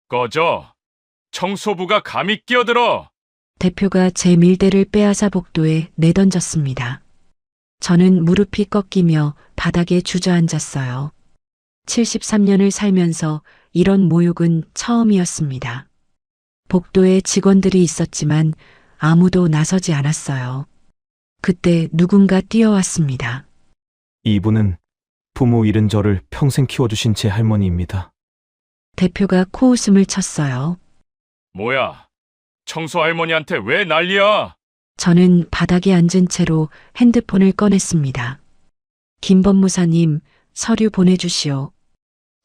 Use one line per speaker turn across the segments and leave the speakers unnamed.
꺼져. 청소부가 감히 끼어들어.
대표가 제 밀대를 빼앗아 복도에 내던졌습니다. 저는 무릎이 꺾이며 바닥에 주저앉았어요. 73년을 살면서 이런 모욕은 처음이었습니다. 복도에 직원들이 있었지만 아무도 나서지 않았어요. 그때 누군가 뛰어왔습니다.
이분은 부모 잃은 저를 평생 키워주신 제 할머니입니다.
대표가 코웃음을 쳤어요.
뭐야? 청소 할머니한테 왜 난리야?
저는 바닥에 앉은 채로 핸드폰을 꺼냈습니다. 김 법무사님, 서류 보내주시오.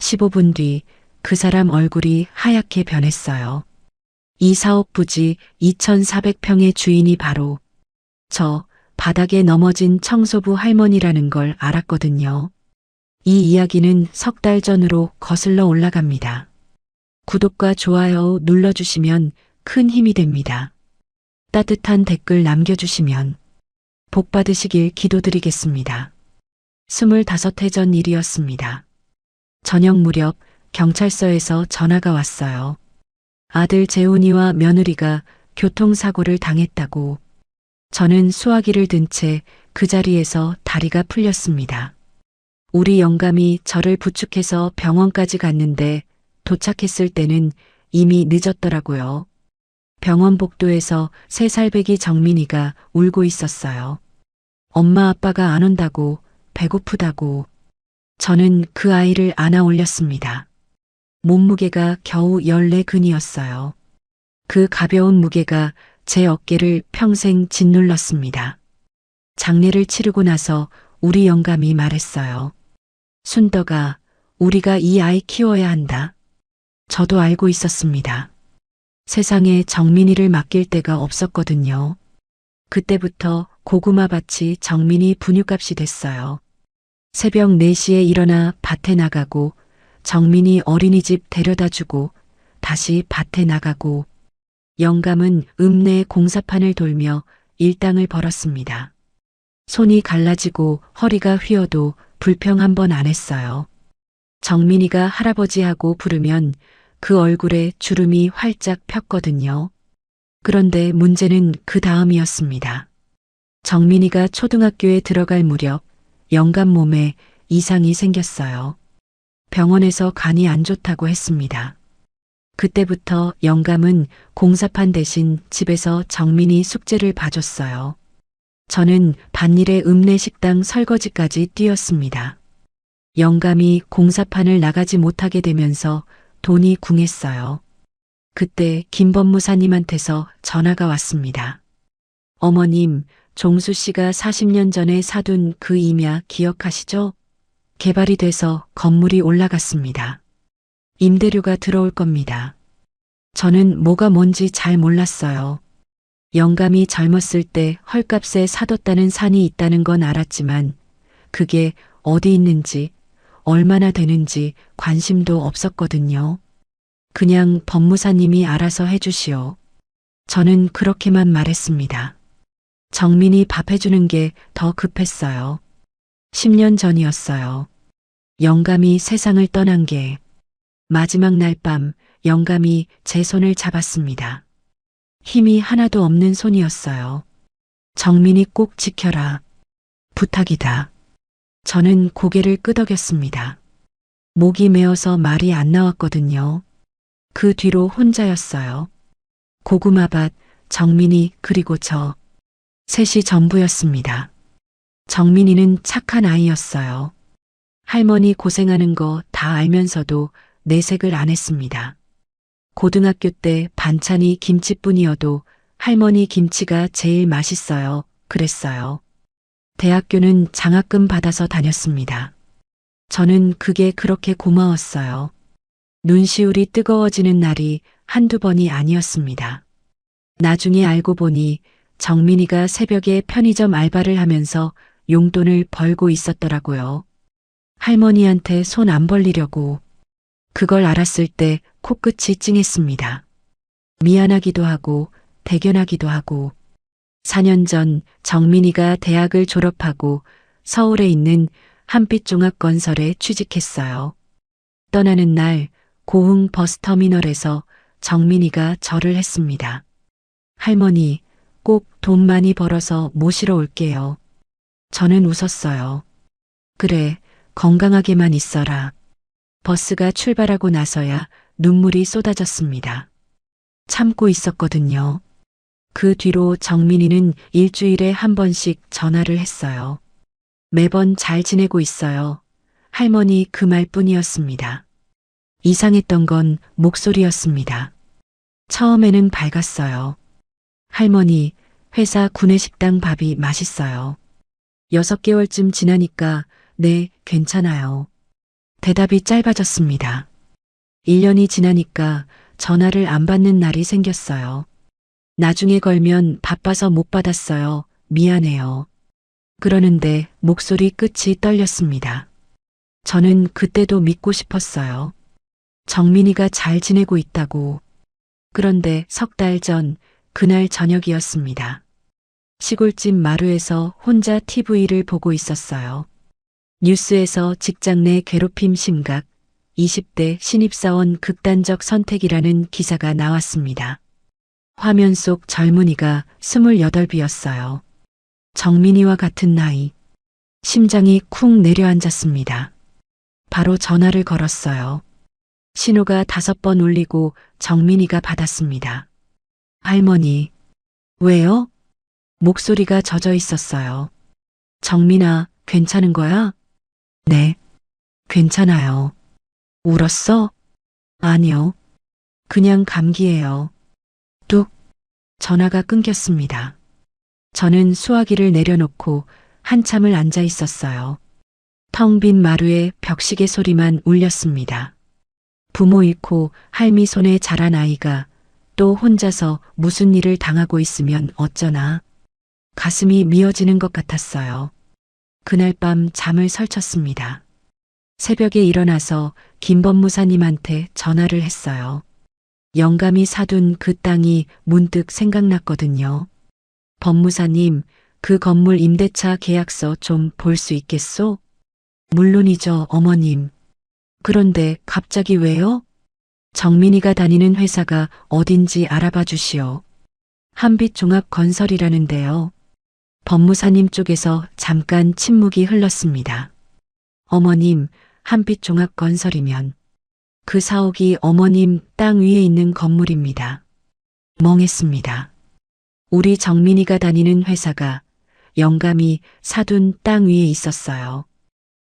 15분 뒤 그 사람 얼굴이 하얗게 변했어요. 이 사업 부지 2,400평의 주인이 바로 저 바닥에 넘어진 청소부 할머니라는 걸 알았거든요. 이 이야기는 석 달 전으로 거슬러 올라갑니다. 구독과 좋아요 눌러주시면 큰 힘이 됩니다. 따뜻한 댓글 남겨주시면 복 받으시길 기도드리겠습니다. 25해 전 일이었습니다. 저녁 무렵 경찰서에서 전화가 왔어요. 아들 재훈이와 며느리가 교통사고를 당했다고. 저는 수화기를 든 채 그 자리에서 다리가 풀렸습니다. 우리 영감이 저를 부축해서 병원까지 갔는데 도착했을 때는 이미 늦었더라고요. 병원 복도에서 3살배기 정민이가 울고 있었어요. 엄마 아빠가 안 온다고, 배고프다고. 저는 그 아이를 안아 올렸습니다. 몸무게가 겨우 14근이었어요. 그 가벼운 무게가 제 어깨를 평생 짓눌렀습니다. 장례를 치르고 나서 우리 영감이 말했어요. 순덕아, 우리가 이 아이 키워야 한다. 저도 알고 있었습니다. 세상에 정민이를 맡길 데가 없었거든요. 그때부터 고구마 밭이 정민이 분유값이 됐어요. 새벽 4시에 일어나 밭에 나가고 정민이 어린이집 데려다주고 다시 밭에 나가고 영감은 읍내 공사판을 돌며 일당을 벌었습니다. 손이 갈라지고 허리가 휘어도 불평 한 번 안 했어요. 정민이가 할아버지하고 부르면 그 얼굴에 주름이 활짝 폈거든요. 그런데 문제는 그 다음이었습니다. 정민이가 초등학교에 들어갈 무렵 영감 몸에 이상이 생겼어요. 병원에서 간이 안 좋다고 했습니다. 그때부터 영감은 공사판 대신 집에서 정민이 숙제를 봐줬어요. 저는 밭일에 읍내 식당 설거지까지 뛰었습니다. 영감이 공사판을 나가지 못하게 되면서 돈이 궁했어요. 그때 김 법무사님한테서 전화가 왔습니다. 어머님, 종수 씨가 40년 전에 사둔 그 임야 기억하시죠? 개발이 돼서 건물이 올라갔습니다. 임대료가 들어올 겁니다. 저는 뭐가 뭔지 잘 몰랐어요. 영감이 젊었을 때 헐값에 사뒀다는 산이 있다는 건 알았지만 그게 어디 있는지 얼마나 되는지 관심도 없었거든요. 그냥 법무사님이 알아서 해주시오. 저는 그렇게만 말했습니다. 정민이 밥 해주는 게 더 급했어요. 10년 전이었어요. 영감이 세상을 떠난 게 마지막 날 밤 영감이 제 손을 잡았습니다. 힘이 하나도 없는 손이었어요. 정민이 꼭 지켜라. 부탁이다. 저는 고개를 끄덕였습니다. 목이 메어서 말이 안 나왔거든요. 그 뒤로 혼자였어요. 고구마밭, 정민이 그리고 저. 셋이 전부였습니다. 정민이는 착한 아이였어요. 할머니 고생하는 거 다 알면서도 내색을 안 했습니다. 고등학교 때 반찬이 김치뿐이어도 할머니 김치가 제일 맛있어요. 그랬어요. 대학교는 장학금 받아서 다녔습니다. 저는 그게 그렇게 고마웠어요. 눈시울이 뜨거워지는 날이 한두 번이 아니었습니다. 나중에 알고 보니 정민이가 새벽에 편의점 알바를 하면서 용돈을 벌고 있었더라고요. 할머니한테 손 안 벌리려고. 그걸 알았을 때 코끝이 찡했습니다. 미안하기도 하고 대견하기도 하고. 4년 전 정민이가 대학을 졸업하고 서울에 있는 한빛종합건설에 취직했어요. 떠나는 날 고흥 버스터미널에서 정민이가 절을 했습니다. 할머니, 꼭 돈 많이 벌어서 모시러 올게요. 저는 웃었어요. 그래, 건강하게만 있어라. 버스가 출발하고 나서야 눈물이 쏟아졌습니다. 참고 있었거든요. 그 뒤로 정민이는 일주일에 한 번씩 전화를 했어요. 매번 잘 지내고 있어요. 할머니 그 말뿐이었습니다. 이상했던 건 목소리였습니다. 처음에는 밝았어요. 할머니, 회사 구내식당 밥이 맛있어요. 6개월쯤 지나니까 네, 괜찮아요. 대답이 짧아졌습니다. 1년이 지나니까 전화를 안 받는 날이 생겼어요. 나중에 걸면 바빠서 못 받았어요. 미안해요. 그러는데 목소리 끝이 떨렸습니다. 저는 그때도 믿고 싶었어요. 정민이가 잘 지내고 있다고. 그런데 석 달 전 그날 저녁이었습니다. 시골집 마루에서 혼자 TV를 보고 있었어요. 뉴스에서 직장 내 괴롭힘 심각, 20대 신입사원 극단적 선택이라는 기사가 나왔습니다. 화면 속 젊은이가 28이었어요. 정민이와 같은 나이. 심장이 쿵 내려앉았습니다. 바로 전화를 걸었어요. 신호가 5번 울리고 정민이가 받았습니다. 할머니. 왜요? 목소리가 젖어 있었어요. 정민아, 괜찮은 거야? 네. 괜찮아요. 울었어? 아니요. 그냥 감기예요. 뚝. 전화가 끊겼습니다. 저는 수화기를 내려놓고 한참을 앉아 있었어요. 텅 빈 마루에 벽시계 소리만 울렸습니다. 부모 잃고 할미 손에 자란 아이가 또 혼자서 무슨 일을 당하고 있으면 어쩌나. 가슴이 미어지는 것 같았어요. 그날 밤 잠을 설쳤습니다. 새벽에 일어나서 김법무사님한테 전화를 했어요. 영감이 사둔 그 땅이 문득 생각났거든요. 법무사님, 그 건물 임대차 계약서 좀 볼 수 있겠소? 물론이죠, 어머님. 그런데 갑자기 왜요? 정민이가 다니는 회사가 어딘지 알아봐 주시오. 한빛종합건설이라는데요. 법무사님 쪽에서 잠깐 침묵이 흘렀습니다. 어머님, 한빛종합건설이면 그 사옥이 어머님 땅 위에 있는 건물입니다. 멍했습니다. 우리 정민이가 다니는 회사가 영감이 사둔 땅 위에 있었어요.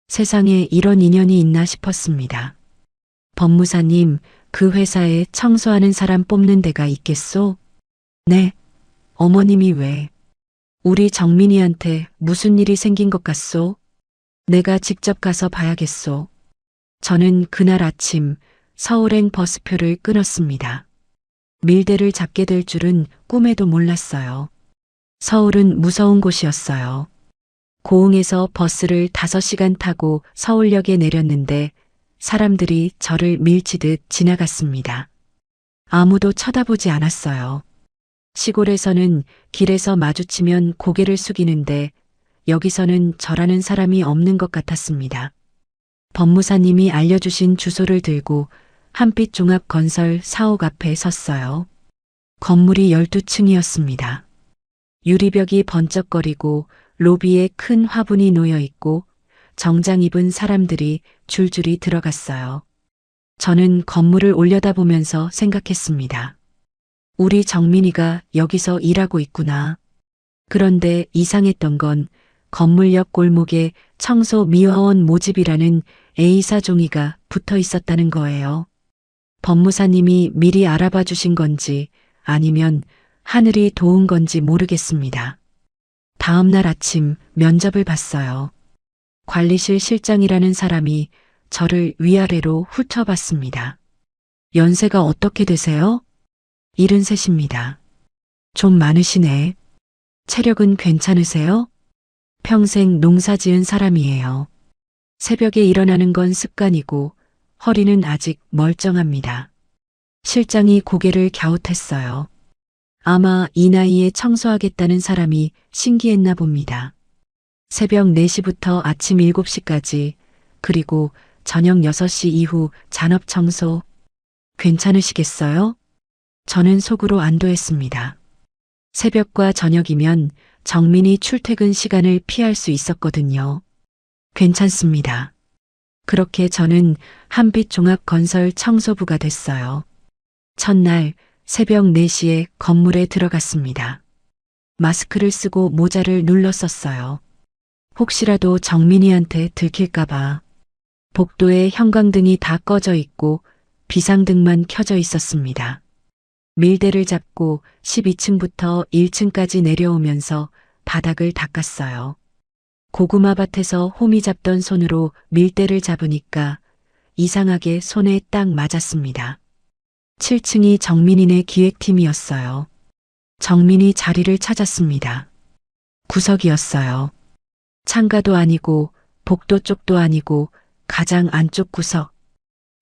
세상에 이런 인연이 있나 싶었습니다. 법무사님, 그 회사에 청소하는 사람 뽑는 데가 있겠소? 네. 어머님이 왜? 우리 정민이한테 무슨 일이 생긴 것 같소? 내가 직접 가서 봐야겠소. 저는 그날 아침 서울행 버스표를 끊었습니다. 밀대를 잡게 될 줄은 꿈에도 몰랐어요. 서울은 무서운 곳이었어요. 고흥에서 버스를 5시간 타고 서울역에 내렸는데 사람들이 저를 밀치듯 지나갔습니다. 아무도 쳐다보지 않았어요. 시골에서는 길에서 마주치면 고개를 숙이는데 여기서는 저라는 사람이 없는 것 같았습니다. 법무사님이 알려주신 주소를 들고 한빛종합건설 사옥 앞에 섰어요. 건물이 12층이었습니다. 유리벽이 번쩍거리고 로비에 큰 화분이 놓여 있고 정장 입은 사람들이 줄줄이 들어갔어요. 저는 건물을 올려다보면서 생각했습니다. 우리 정민이가 여기서 일하고 있구나. 그런데 이상했던 건 건물 옆 골목에 청소 미화원 모집이라는 A사 종이가 붙어 있었다는 거예요. 법무사님이 미리 알아봐 주신 건지 아니면 하늘이 도운 건지 모르겠습니다. 다음 날 아침 면접을 봤어요. 관리실 실장이라는 사람이 저를 위아래로 훑어봤습니다. 연세가 어떻게 되세요? 73입니다. 좀 많으시네. 체력은 괜찮으세요? 평생 농사 지은 사람이에요. 새벽에 일어나는 건 습관이고 허리는 아직 멀쩡합니다. 실장이 고개를 갸웃했어요. 아마 이 나이에 청소하겠다는 사람이 신기했나 봅니다. 새벽 4시부터 아침 7시까지 그리고 저녁 6시 이후 잔업 청소, 괜찮으시겠어요? 저는 속으로 안도했습니다. 새벽과 저녁이면 정민이 출퇴근 시간을 피할 수 있었거든요. 괜찮습니다. 그렇게 저는 한빛종합건설 청소부가 됐어요. 첫날 새벽 4시에 건물에 들어갔습니다. 마스크를 쓰고 모자를 눌렀었어요. 혹시라도 정민이한테 들킬까봐. 복도에 형광등이 다 꺼져 있고 비상등만 켜져 있었습니다. 밀대를 잡고 12층부터 1층까지 내려오면서 바닥을 닦았어요. 고구마 밭에서 호미 잡던 손으로 밀대를 잡으니까 이상하게 손에 딱 맞았습니다. 7층이 정민이네 기획팀이었어요. 정민이 자리를 찾았습니다. 구석이었어요. 창가도 아니고 복도 쪽도 아니고 가장 안쪽 구석.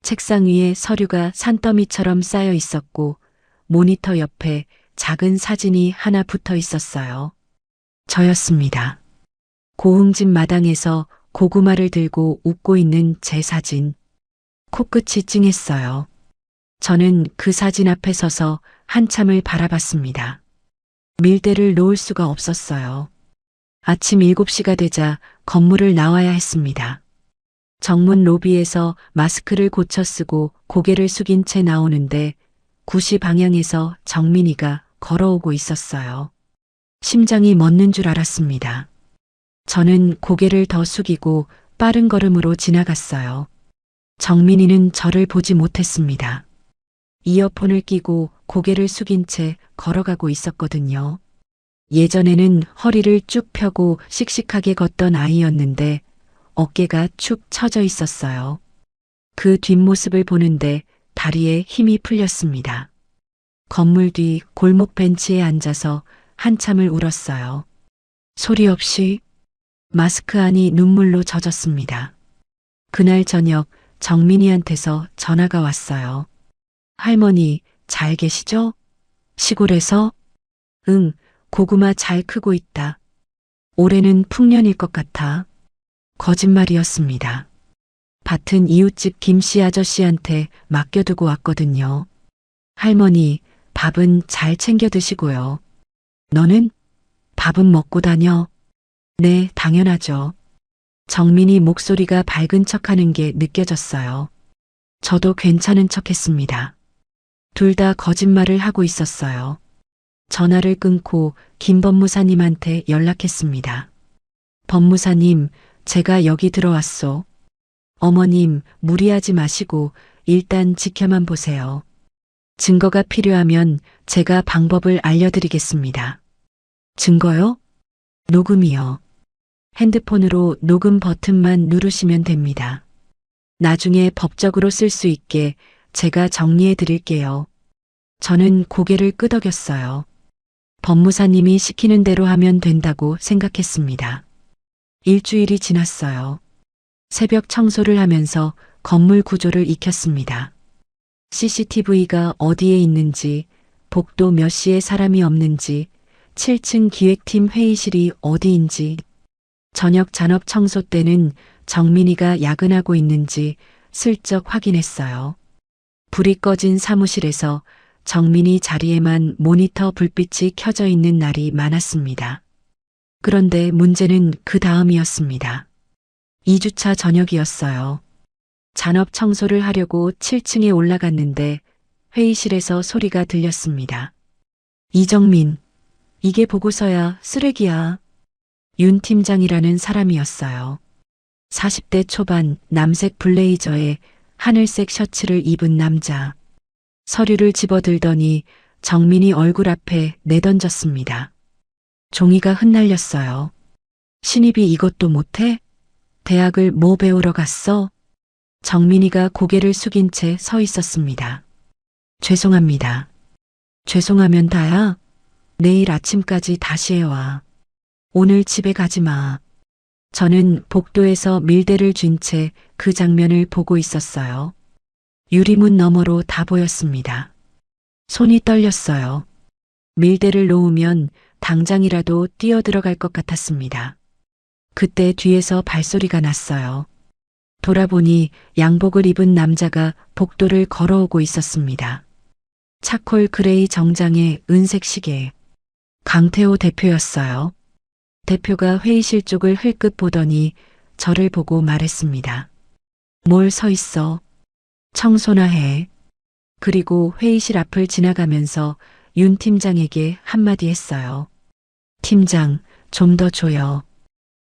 책상 위에 서류가 산더미처럼 쌓여 있었고 모니터 옆에 작은 사진이 하나 붙어 있었어요. 저였습니다. 고흥집 마당에서 고구마를 들고 웃고 있는 제 사진. 코끝이 찡했어요. 저는 그 사진 앞에 서서 한참을 바라봤습니다. 밀대를 놓을 수가 없었어요. 아침 7시가 되자 건물을 나와야 했습니다. 정문 로비에서 마스크를 고쳐 쓰고 고개를 숙인 채 나오는데 9시 방향에서 정민이가 걸어오고 있었어요. 심장이 멎는 줄 알았습니다. 저는 고개를 더 숙이고 빠른 걸음으로 지나갔어요. 정민이는 저를 보지 못했습니다. 이어폰을 끼고 고개를 숙인 채 걸어가고 있었거든요. 예전에는 허리를 쭉 펴고 씩씩하게 걷던 아이였는데 어깨가 축 처져 있었어요. 그 뒷모습을 보는데 다리에 힘이 풀렸습니다. 건물 뒤 골목 벤치에 앉아서 한참을 울었어요. 소리 없이 마스크 안이 눈물로 젖었습니다. 그날 저녁 정민이한테서 전화가 왔어요. 할머니 잘 계시죠? 시골에서? 응, 고구마 잘 크고 있다. 올해는 풍년일 것 같아. 거짓말이었습니다. 밭은 이웃집 김씨 아저씨한테 맡겨두고 왔거든요. 할머니, 밥은 잘 챙겨 드시고요. 너는? 밥은 먹고 다녀? 네, 당연하죠. 정민이 목소리가 밝은 척하는 게 느껴졌어요. 저도 괜찮은 척했습니다. 둘 다 거짓말을 하고 있었어요. 전화를 끊고 김 법무사님한테 연락했습니다. 법무사님, 제가 여기 들어왔소. 어머님, 무리하지 마시고 일단 지켜만 보세요. 증거가 필요하면 제가 방법을 알려드리겠습니다. 증거요? 녹음이요. 핸드폰으로 녹음 버튼만 누르시면 됩니다. 나중에 법적으로 쓸 수 있게 제가 정리해 드릴게요. 저는 고개를 끄덕였어요. 법무사님이 시키는 대로 하면 된다고 생각했습니다. 일주일이 지났어요. 새벽 청소를 하면서 건물 구조를 익혔습니다. CCTV가 어디에 있는지, 복도 몇 시에 사람이 없는지, 7층 기획팀 회의실이 어디인지, 저녁 잔업 청소 때는 정민이가 야근하고 있는지 슬쩍 확인했어요. 불이 꺼진 사무실에서 정민이 자리에만 모니터 불빛이 켜져 있는 날이 많았습니다. 그런데 문제는 그 다음이었습니다. 2주차 저녁이었어요. 잔업 청소를 하려고 7층에 올라갔는데 회의실에서 소리가 들렸습니다. 이정민, 이게 보고서야 쓰레기야. 윤 팀장이라는 사람이었어요. 40대 초반 남색 블레이저에 하늘색 셔츠를 입은 남자. 서류를 집어들더니 정민이 얼굴 앞에 내던졌습니다. 종이가 흩날렸어요. 신입이 이것도 못해? 대학을 뭐 배우러 갔어? 정민이가 고개를 숙인 채 서 있었습니다. 죄송합니다. 죄송하면 다야? 내일 아침까지 다시 해와. 오늘 집에 가지 마. 저는 복도에서 밀대를 쥔 채 그 장면을 보고 있었어요. 유리문 너머로 다 보였습니다. 손이 떨렸어요. 밀대를 놓으면 당장이라도 뛰어들어갈 것 같았습니다. 그때 뒤에서 발소리가 났어요. 돌아보니 양복을 입은 남자가 복도를 걸어오고 있었습니다. 차콜 그레이 정장에 은색 시계. 강태호 대표였어요. 대표가 회의실 쪽을 흘끗 보더니 저를 보고 말했습니다. 뭘 서 있어? 청소나 해. 그리고 회의실 앞을 지나가면서 윤 팀장에게 한마디 했어요. 팀장, 좀 더 줘요.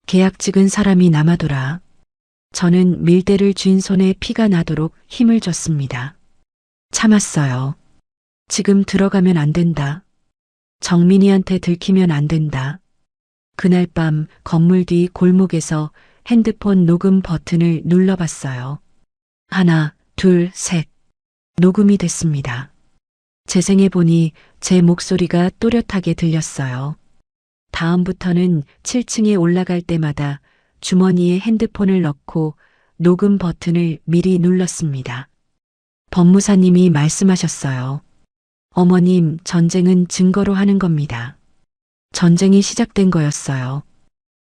계약 찍은 사람이 남아돌아. 저는 밀대를 쥔 손에 피가 나도록 힘을 줬습니다. 참았어요. 지금 들어가면 안 된다. 정민이한테 들키면 안 된다. 그날 밤 건물 뒤 골목에서 핸드폰 녹음 버튼을 눌러봤어요. 하나, 둘, 셋. 녹음이 됐습니다. 재생해보니 제 목소리가 또렷하게 들렸어요. 다음부터는 7층에 올라갈 때마다 주머니에 핸드폰을 넣고 녹음 버튼을 미리 눌렀습니다. 법무사님이 말씀하셨어요. 어머님, 전쟁은 증거로 하는 겁니다. 전쟁이 시작된 거였어요.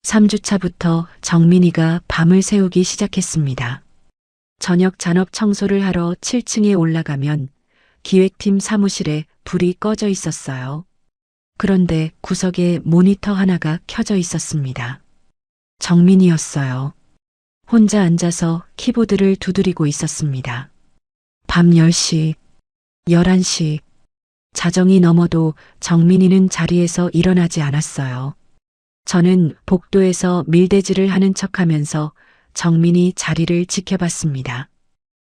3주차부터 정민이가 밤을 새우기 시작했습니다. 저녁 잔업 청소를 하러 7층에 올라가면 기획팀 사무실에 불이 꺼져 있었어요. 그런데 구석에 모니터 하나가 켜져 있었습니다. 정민이었어요. 혼자 앉아서 키보드를 두드리고 있었습니다. 밤 10시, 11시, 자정이 넘어도 정민이는 자리에서 일어나지 않았어요. 저는 복도에서 밀대질을 하는 척하면서 정민이 자리를 지켜봤습니다.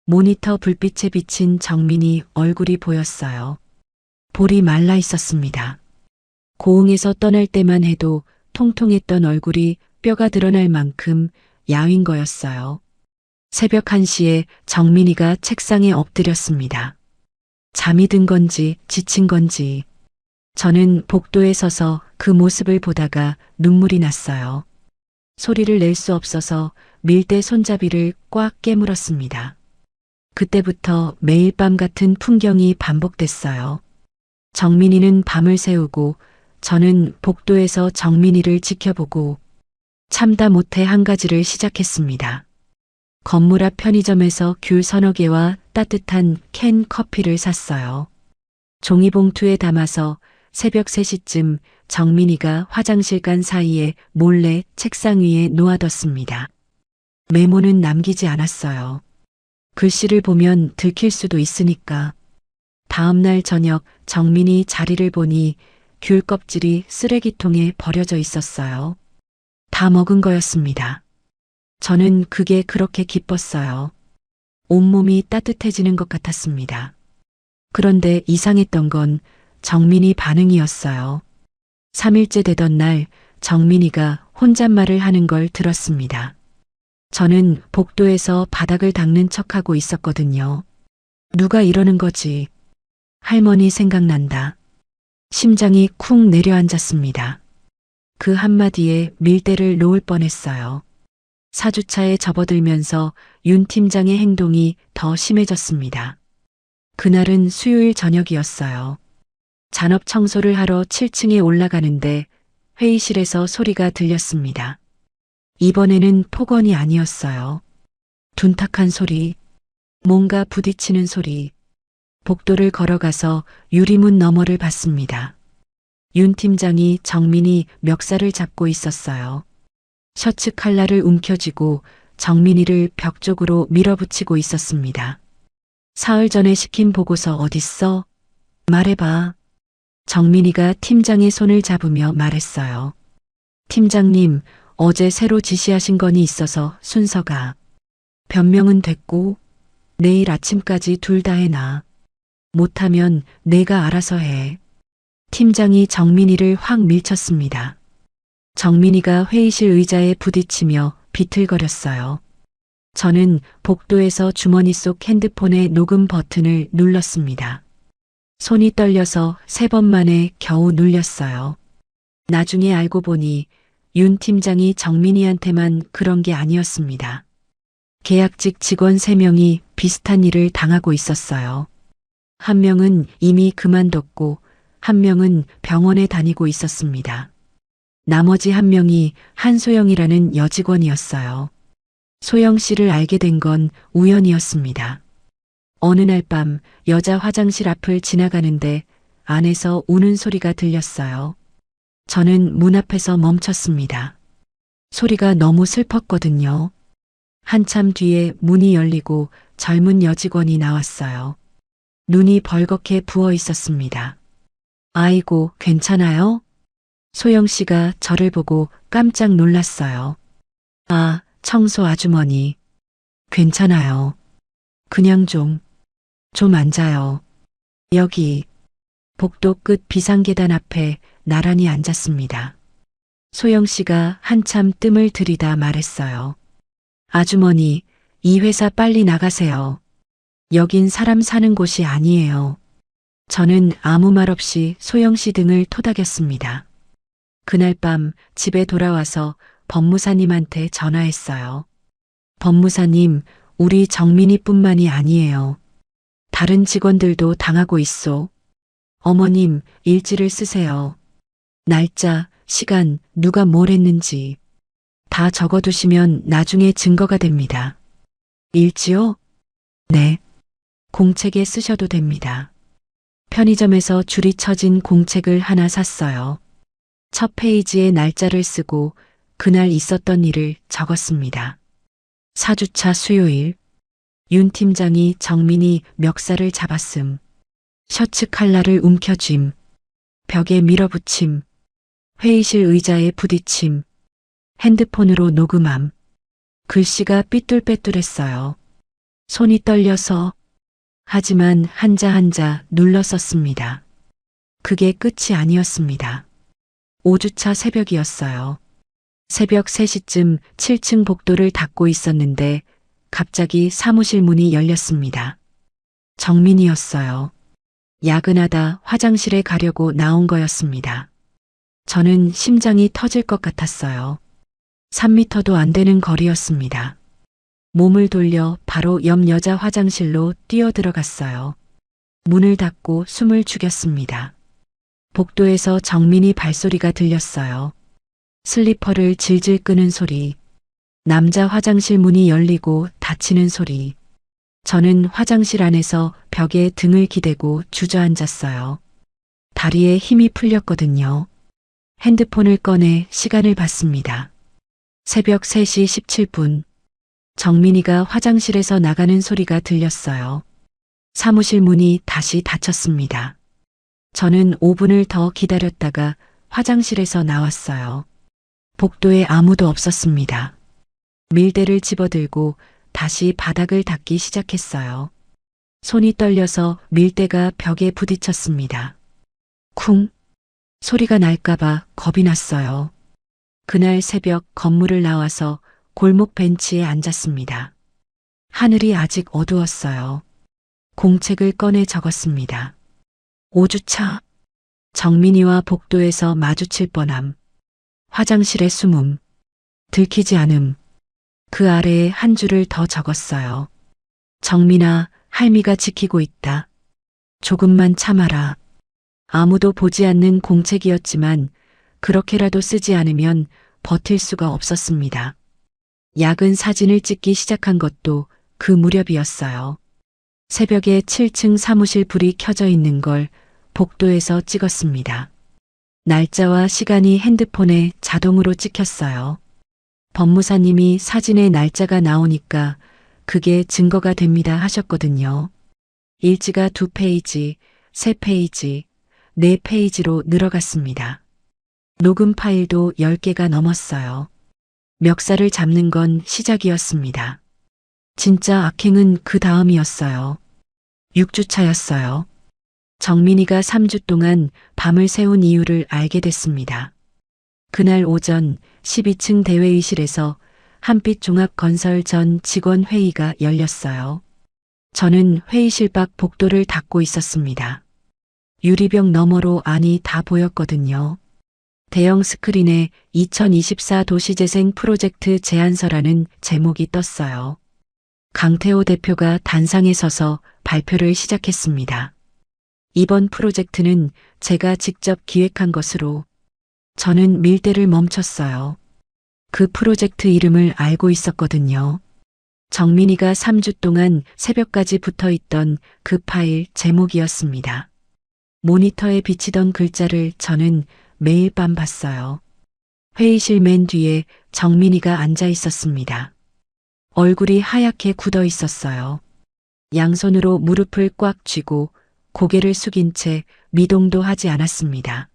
모니터 불빛에 비친 정민이 얼굴이 보였어요. 볼이 말라 있었습니다. 고흥에서 떠날 때만 해도 통통했던 얼굴이 뼈가 드러날 만큼 야윈 거였어요. 새벽 1시에 정민이가 책상에 엎드렸습니다. 잠이 든 건지 지친 건지 저는 복도에 서서 그 모습을 보다가 눈물이 났어요. 소리를 낼 수 없어서 밀대 손잡이를 꽉 깨물었습니다. 그때부터 매일 밤 같은 풍경이 반복됐어요. 정민이는 밤을 새우고 저는 복도에서 정민이를 지켜보고 참다 못해 한 가지를 시작했습니다. 건물 앞 편의점에서 귤 서너 개와 따뜻한 캔 커피를 샀어요. 종이봉투에 담아서 새벽 3시쯤 정민이가 화장실 간 사이에 몰래 책상 위에 놓아뒀습니다. 메모는 남기지 않았어요. 글씨를 보면 들킬 수도 있으니까. 다음 날 저녁 정민이 자리를 보니 귤 껍질이 쓰레기통에 버려져 있었어요. 다 먹은 거였습니다. 저는 그게 그렇게 기뻤어요. 온몸이 따뜻해지는 것 같았습니다. 그런데 이상했던 건 정민이 반응이었어요. 3일째 되던 날 정민이가 혼잣말을 하는 걸 들었습니다. 저는 복도에서 바닥을 닦는 척하고 있었거든요. 누가 이러는 거지? 할머니 생각난다. 심장이 쿵 내려앉았습니다. 그 한마디에 밀대를 놓을 뻔했어요. 4주차에 접어들면서 윤 팀장의 행동이 더 심해졌습니다. 그날은 수요일 저녁이었어요. 잔업 청소를 하러 7층에 올라가는데 회의실에서 소리가 들렸습니다. 이번에는 폭언이 아니었어요. 둔탁한 소리, 뭔가 부딪히는 소리. 복도를 걸어가서 유리문 너머를 봤습니다. 윤 팀장이 정민이 멱살을 잡고 있었어요. 셔츠 칼라를 움켜쥐고 정민이를 벽 쪽으로 밀어붙이고 있었습니다. 사흘 전에 시킨 보고서 어딨어? 말해봐. 정민이가 팀장의 손을 잡으며 말했어요. 팀장님, 어제 새로 지시하신 건이 있어서 순서가. 변명은 됐고 내일 아침까지 둘 다 해놔. 못하면 내가 알아서 해. 팀장이 정민이를 확 밀쳤습니다. 정민이가 회의실 의자에 부딪히며 비틀거렸어요. 저는 복도에서 주머니 속 핸드폰의 녹음 버튼을 눌렀습니다. 손이 떨려서 3번 만에 겨우 눌렸어요. 나중에 알고 보니 윤 팀장이 정민이한테만 그런 게 아니었습니다. 계약직 직원 3명이 비슷한 일을 당하고 있었어요. 한 명은 이미 그만뒀고 한 명은 병원에 다니고 있었습니다. 나머지 한 명이 한소영이라는 여직원이었어요. 소영 씨를 알게 된 건 우연이었습니다. 어느 날 밤 여자 화장실 앞을 지나가는데 안에서 우는 소리가 들렸어요. 저는 문 앞에서 멈췄습니다. 소리가 너무 슬펐거든요. 한참 뒤에 문이 열리고 젊은 여직원이 나왔어요. 눈이 벌겋게 부어 있었습니다. 아이고, 괜찮아요? 소영 씨가 저를 보고 깜짝 놀랐어요. 아, 청소 아주머니. 괜찮아요. 그냥 좀 앉아요. 여기, 복도 끝 비상계단 앞에 나란히 앉았습니다. 소영 씨가 한참 뜸을 들이다 말했어요. 아주머니, 이 회사 빨리 나가세요. 여긴 사람 사는 곳이 아니에요. 저는 아무 말 없이 소영 씨 등을 토닥였습니다. 그날 밤 집에 돌아와서 법무사님한테 전화했어요. 법무사님, 우리 정민이뿐만이 아니에요. 다른 직원들도 당하고 있소. 어머님, 일지를 쓰세요. 날짜, 시간, 누가 뭘 했는지 다 적어두시면 나중에 증거가 됩니다. 일지요? 네. 공책에 쓰셔도 됩니다. 편의점에서 줄이 쳐진 공책을 하나 샀어요. 첫 페이지에 날짜를 쓰고 그날 있었던 일을 적었습니다. 4주차 수요일, 윤 팀장이 정민이 멱살을 잡았음. 셔츠 칼라를 움켜쥡. 벽에 밀어붙임. 회의실 의자에 부딪힘. 핸드폰으로 녹음함. 글씨가 삐뚤빼뚤했어요. 손이 떨려서 하지만 한자 한자 눌러 썼습니다. 그게 끝이 아니었습니다. 5주차 새벽이었어요. 새벽 3시쯤 7층 복도를 닦고 있었는데 갑자기 사무실 문이 열렸습니다. 정민이었어요. 야근하다 화장실에 가려고 나온 거였습니다. 저는 심장이 터질 것 같았어요. 3미터도 안 되는 거리였습니다. 몸을 돌려 바로 옆 여자 화장실로 뛰어들어갔어요. 문을 닫고 숨을 죽였습니다. 복도에서 정민이 발소리가 들렸어요. 슬리퍼를 질질 끄는 소리, 남자 화장실 문이 열리고 닫히는 소리. 저는 화장실 안에서 벽에 등을 기대고 주저앉았어요. 다리에 힘이 풀렸거든요. 핸드폰을 꺼내 시간을 봤습니다. 새벽 3시 17분. 정민이가 화장실에서 나가는 소리가 들렸어요. 사무실 문이 다시 닫혔습니다. 저는 5분을 더 기다렸다가 화장실에서 나왔어요. 복도에 아무도 없었습니다. 밀대를 집어들고 다시 바닥을 닦기 시작했어요. 손이 떨려서 밀대가 벽에 부딪혔습니다. 쿵! 소리가 날까봐 겁이 났어요. 그날 새벽 건물을 나와서 골목 벤치에 앉았습니다. 하늘이 아직 어두웠어요. 공책을 꺼내 적었습니다. 5주차. 정민이와 복도에서 마주칠 뻔함. 화장실의 숨음. 들키지 않음. 그 아래에 한 줄을 더 적었어요. 정민아, 할미가 지키고 있다. 조금만 참아라. 아무도 보지 않는 공책이었지만 그렇게라도 쓰지 않으면 버틸 수가 없었습니다. 야근 사진을 찍기 시작한 것도 그 무렵이었어요. 새벽에 7층 사무실 불이 켜져 있는 걸 복도에서 찍었습니다. 날짜와 시간이 핸드폰에 자동으로 찍혔어요. 법무사님이 사진에 날짜가 나오니까 그게 증거가 됩니다 하셨거든요. 일지가 2페이지, 3페이지, 4페이지로 늘어갔습니다. 녹음 파일도 10개가 넘었어요. 멱살을 잡는 건 시작이었습니다. 진짜 악행은 그 다음이었어요. 6주차였어요. 정민이가 3주 동안 밤을 새운 이유를 알게 됐습니다. 그날 오전 12층 대회의실에서 한빛종합건설 전 직원 회의가 열렸어요. 저는 회의실 밖 복도를 닦고 있었습니다. 유리병 너머로 안이 다 보였거든요. 대형 스크린에 2024 도시재생 프로젝트 제안서라는 제목이 떴어요. 강태호 대표가 단상에 서서 발표를 시작했습니다. 이번 프로젝트는 제가 직접 기획한 것으로 저는 밀대를 멈췄어요. 그 프로젝트 이름을 알고 있었거든요. 정민이가 3주 동안 새벽까지 붙어 있던 그 파일 제목이었습니다. 모니터에 비치던 글자를 저는 매일 밤 봤어요. 회의실 맨 뒤에 정민이가 앉아 있었습니다. 얼굴이 하얗게 굳어 있었어요. 양손으로 무릎을 꽉 쥐고 고개를 숙인 채 미동도 하지 않았습니다.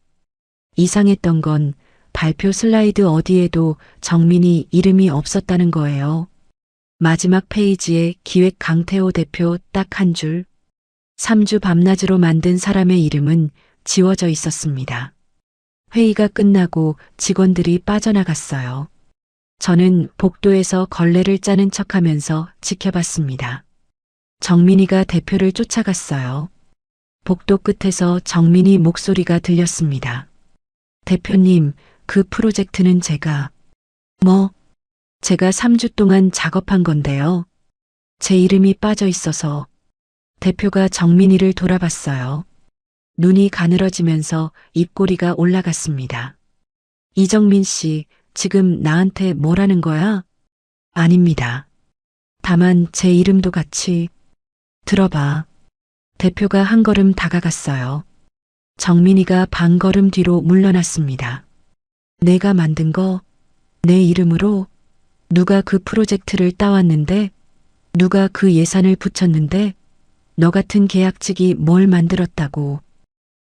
이상했던 건 발표 슬라이드 어디에도 정민이 이름이 없었다는 거예요. 마지막 페이지에 기획 강태호 대표 딱 한 줄. 3주 밤낮으로 만든 사람의 이름은 지워져 있었습니다. 회의가 끝나고 직원들이 빠져나갔어요. 저는 복도에서 걸레를 짜는 척하면서 지켜봤습니다. 정민이가 대표를 쫓아갔어요. 복도 끝에서 정민이 목소리가 들렸습니다. 대표님, 그 프로젝트는 제가 제가 3주 동안 작업한 건데요. 제 이름이 빠져 있어서. 대표가 정민이를 돌아봤어요. 눈이 가늘어지면서 입꼬리가 올라갔습니다. 이정민 씨, 지금 나한테 뭐라는 거야? 아닙니다. 다만 제 이름도 같이. 들어봐. 대표가 한 걸음 다가갔어요. 정민이가 반 걸음 뒤로 물러났습니다. 내가 만든 거, 내 이름으로? 누가 그 프로젝트를 따왔는데? 누가 그 예산을 붙였는데? 너 같은 계약직이 뭘 만들었다고.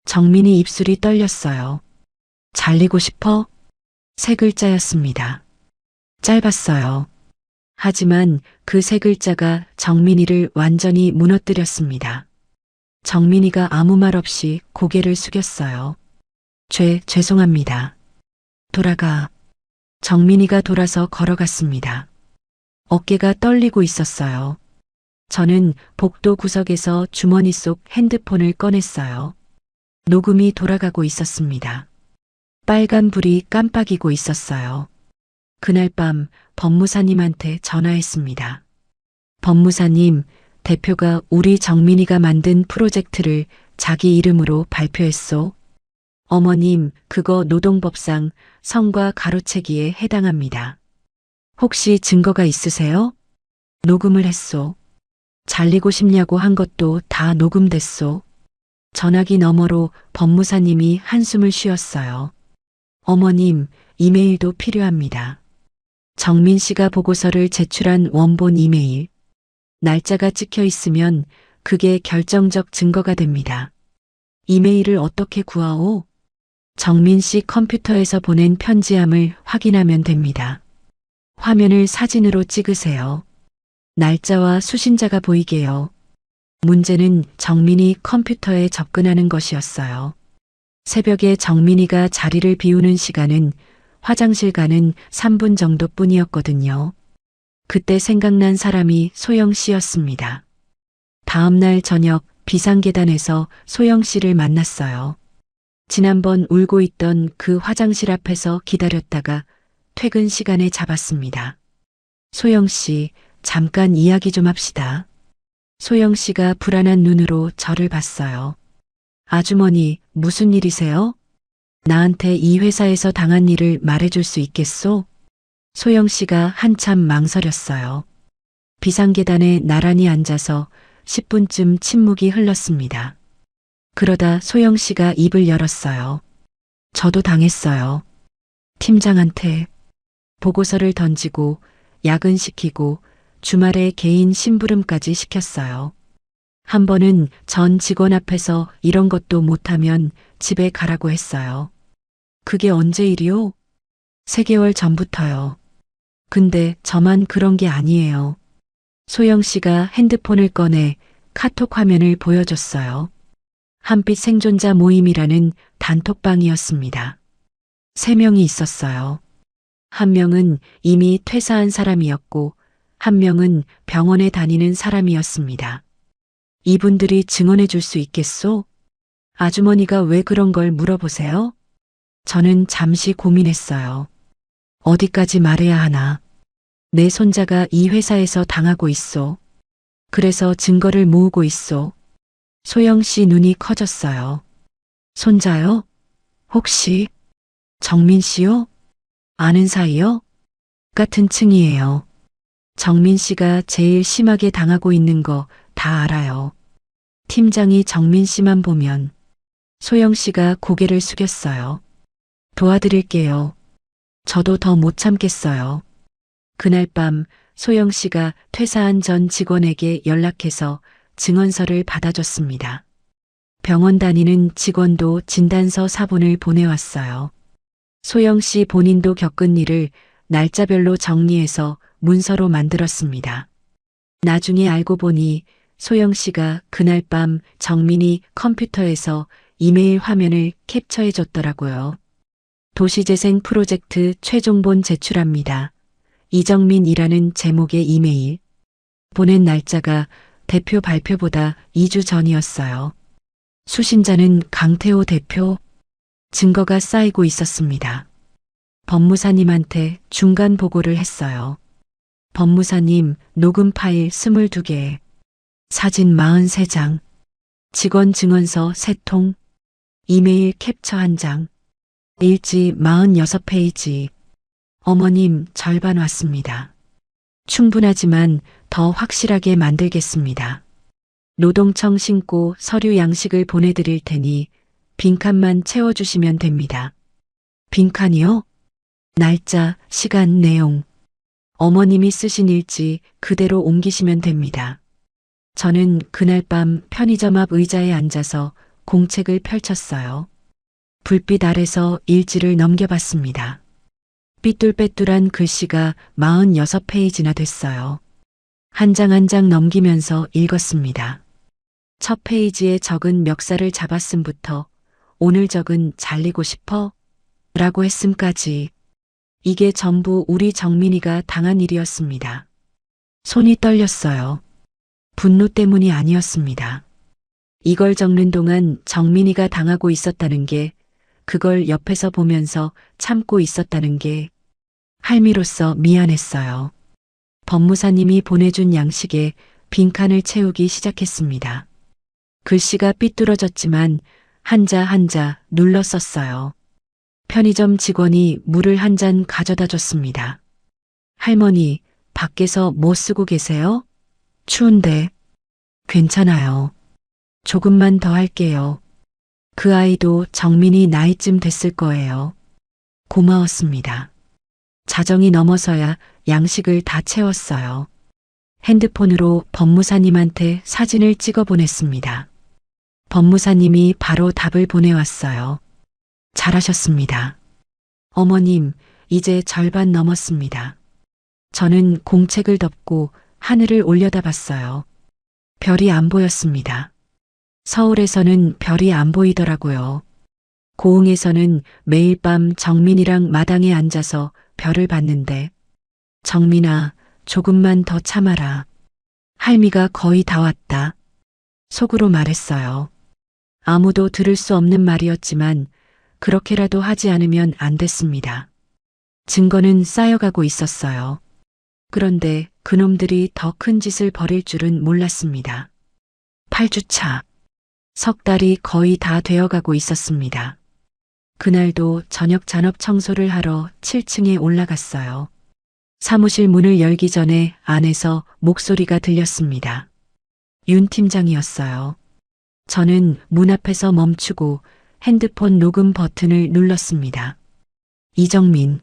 정민이 입술이 떨렸어요. 잘리고 싶어? 세 글자였습니다. 짧았어요. 하지만 그 세 글자가 정민이를 완전히 무너뜨렸습니다. 정민이가 아무 말 없이 고개를 숙였어요. 죄송합니다. 돌아가. 정민이가 돌아서 걸어갔습니다. 어깨가 떨리고 있었어요. 저는 복도 구석에서 주머니 속 핸드폰을 꺼냈어요. 녹음이 돌아가고 있었습니다. 빨간 불이 깜빡이고 있었어요. 그날 밤 법무사님한테 전화했습니다. 법무사님, 대표가 우리 정민이가 만든 프로젝트를 자기 이름으로 발표했소. 어머님, 그거 노동법상 성과 가로채기에 해당합니다. 혹시 증거가 있으세요? 녹음을 했소. 잘리고 싶냐고 한 것도 다 녹음됐소. 전화기 너머로 법무사님이 한숨을 쉬었어요. 어머님, 이메일도 필요합니다. 정민 씨가 보고서를 제출한 원본 이메일. 날짜가 찍혀 있으면 그게 결정적 증거가 됩니다. 이메일을 어떻게 구하오? 정민 씨 컴퓨터에서 보낸 편지함을 확인하면 됩니다. 화면을 사진으로 찍으세요. 날짜와 수신자가 보이게요. 문제는 정민이 컴퓨터에 접근하는 것이었어요. 새벽에 정민이가 자리를 비우는 시간은 화장실 가는 3분 정도뿐이었거든요. 그때 생각난 사람이 소영 씨였습니다. 다음 날 저녁 비상계단에서 소영 씨를 만났어요. 지난번 울고 있던 그 화장실 앞에서 기다렸다가 퇴근 시간에 잡았습니다. 소영 씨, 잠깐 이야기 좀 합시다. 소영 씨가 불안한 눈으로 저를 봤어요. 아주머니, 무슨 일이세요? 나한테 이 회사에서 당한 일을 말해줄 수 있겠소? 소영 씨가 한참 망설였어요. 비상계단에 나란히 앉아서 10분쯤 침묵이 흘렀습니다. 그러다 소영 씨가 입을 열었어요. 저도 당했어요. 팀장한테 보고서를 던지고 야근시키고 주말에 개인 심부름까지 시켰어요. 한 번은 전 직원 앞에서 이런 것도 못하면 집에 가라고 했어요. 그게 언제 일이요? 3개월 전부터요. 근데 저만 그런 게 아니에요. 소영 씨가 핸드폰을 꺼내 카톡 화면을 보여줬어요. 한빛 생존자 모임이라는 단톡방이었습니다. 3명이 있었어요. 한 명은 이미 퇴사한 사람이었고 한 명은 병원에 다니는 사람이었습니다. 이분들이 증언해 줄 수 있겠소? 아주머니가 왜 그런 걸 물어보세요? 저는 잠시 고민했어요. 어디까지 말해야 하나? 내 손자가 이 회사에서 당하고 있소. 그래서 증거를 모으고 있소. 소영 씨 눈이 커졌어요. 손자요? 혹시 정민 씨요? 아는 사이요? 같은 층이에요. 정민 씨가 제일 심하게 당하고 있는 거 다 알아요. 팀장이 정민 씨만 보면 소영 씨가 고개를 숙였어요. 도와드릴게요. 저도 더 못 참겠어요. 그날 밤 소영 씨가 퇴사한 전 직원에게 연락해서 증언서를 받아줬습니다. 병원 다니는 직원도 진단서 사본을 보내왔어요. 소영 씨 본인도 겪은 일을 날짜별로 정리해서 문서로 만들었습니다. 나중에 알고 보니 소영 씨가 그날 밤 정민이 컴퓨터에서 이메일 화면을 캡처해 줬더라고요. 도시재생 프로젝트 최종본 제출합니다. 이정민이라는 제목의 이메일. 보낸 날짜가 대표 발표보다 2주 전이었어요. 수신자는 강태호 대표. 증거가 쌓이고 있었습니다. 법무사님한테 중간 보고를 했어요. 법무사님, 녹음 파일 22개, 사진 43장, 직원 증언서 3통, 이메일 캡처 1장, 일지 46페이지. 어머님, 절반 왔습니다. 충분하지만 더 확실하게 만들겠습니다. 노동청 신고 서류 양식을 보내드릴 테니 빈칸만 채워주시면 됩니다. 빈칸이요? 날짜, 시간, 내용. 어머님이 쓰신 일지 그대로 옮기시면 됩니다. 저는 그날 밤 편의점 앞 의자에 앉아서 공책을 펼쳤어요. 불빛 아래서 일지를 넘겨봤습니다. 삐뚤빼뚤한 글씨가 46페이지나 됐어요. 한 장 한 장 넘기면서 읽었습니다. 첫 페이지에 적은 멱살을 잡았음부터 오늘 적은 잘리고 싶어? 라고 했음까지. 이게 전부 우리 정민이가 당한 일이었습니다. 손이 떨렸어요. 분노 때문이 아니었습니다. 이걸 적는 동안 정민이가 당하고 있었다는 게, 그걸 옆에서 보면서 참고 있었다는 게 할미로서 미안했어요. 법무사님이 보내준 양식에 빈칸을 채우기 시작했습니다. 글씨가 삐뚤어졌지만 한자 한자 눌러 썼어요. 편의점 직원이 물을 한 잔 가져다 줬습니다. 할머니, 밖에서 뭐 쓰고 계세요? 추운데. 괜찮아요. 조금만 더 할게요. 그 아이도 정민이 나이쯤 됐을 거예요. 고마웠습니다. 자정이 넘어서야 양식을 다 채웠어요. 핸드폰으로 법무사님한테 사진을 찍어 보냈습니다. 법무사님이 바로 답을 보내왔어요. 잘하셨습니다. 어머님, 이제 절반 넘었습니다. 저는 공책을 덮고 하늘을 올려다봤어요. 별이 안 보였습니다. 서울에서는 별이 안 보이더라고요. 고흥에서는 매일 밤 정민이랑 마당에 앉아서 별을 봤는데, 정민아, 조금만 더 참아라. 할미가 거의 다 왔다. 속으로 말했어요. 아무도 들을 수 없는 말이었지만 그렇게라도 하지 않으면 안 됐습니다. 증거는 쌓여가고 있었어요. 그런데 그놈들이 더 큰 짓을 벌일 줄은 몰랐습니다. 8주차. 석 달이 거의 다 되어가고 있었습니다. 그날도 저녁 잔업 청소를 하러 7층에 올라갔어요. 사무실 문을 열기 전에 안에서 목소리가 들렸습니다. 윤 팀장이었어요. 저는 문 앞에서 멈추고 핸드폰 녹음 버튼을 눌렀습니다. 이정민.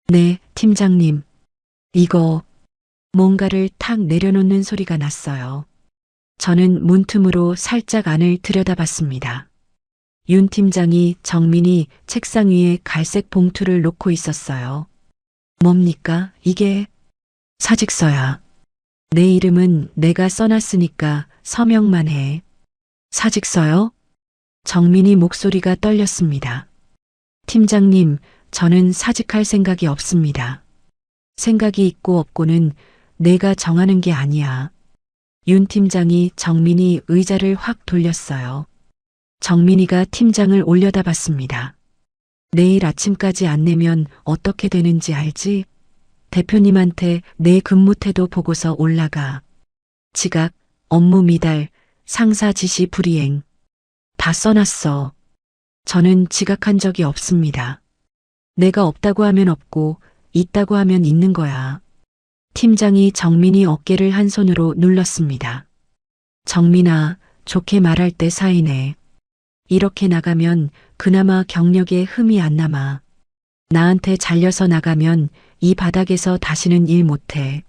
네, 팀장님. 이거 뭔가를 탁 내려놓는 소리가 났어요. 저는 문틈으로 살짝 안을 들여다봤습니다. 윤 팀장이 정민이 책상 위에 갈색 봉투를 놓고 있었어요. 뭡니까? 이게 사직서야. 내 이름은 내가 써놨으니까 서명만 해. 사직서요? 정민이 목소리가 떨렸습니다. 팀장님, 저는 사직할 생각이 없습니다. 생각이 있고 없고는 내가 정하는 게 아니야. 윤 팀장이 정민이 의자를 확 돌렸어요. 정민이가 팀장을 올려다봤습니다. 내일 아침까지 안 내면 어떻게 되는지 알지? 대표님한테 내 근무 태도 보고서 올라가. 지각, 업무 미달, 상사 지시 불이행. 다 써놨어. 저는 지각한 적이 없습니다. 내가 없다고 하면 없고 있다고 하면 있는 거야. 팀장이 정민이 어깨를 한 손으로 눌렀습니다. 정민아, 좋게 말할 때 사이네. 이렇게 나가면 그나마 경력에 흠이 안 남아. 나한테 잘려서 나가면 이 바닥에서 다시는 일 못해.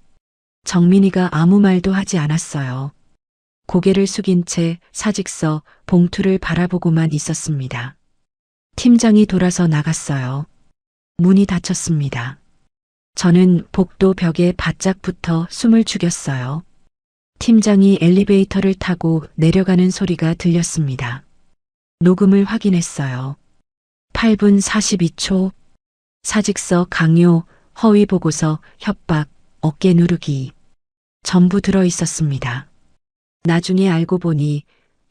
정민이가 아무 말도 하지 않았어요. 고개를 숙인 채 사직서 봉투를 바라보고만 있었습니다. 팀장이 돌아서 나갔어요. 문이 닫혔습니다. 저는 복도 벽에 바짝 붙어 숨을 죽였어요. 팀장이 엘리베이터를 타고 내려가는 소리가 들렸습니다. 녹음을 확인했어요. 8분 42초. 사직서 강요, 허위 보고서, 협박, 어깨 누르기. 전부 들어 있었습니다. 나중에 알고 보니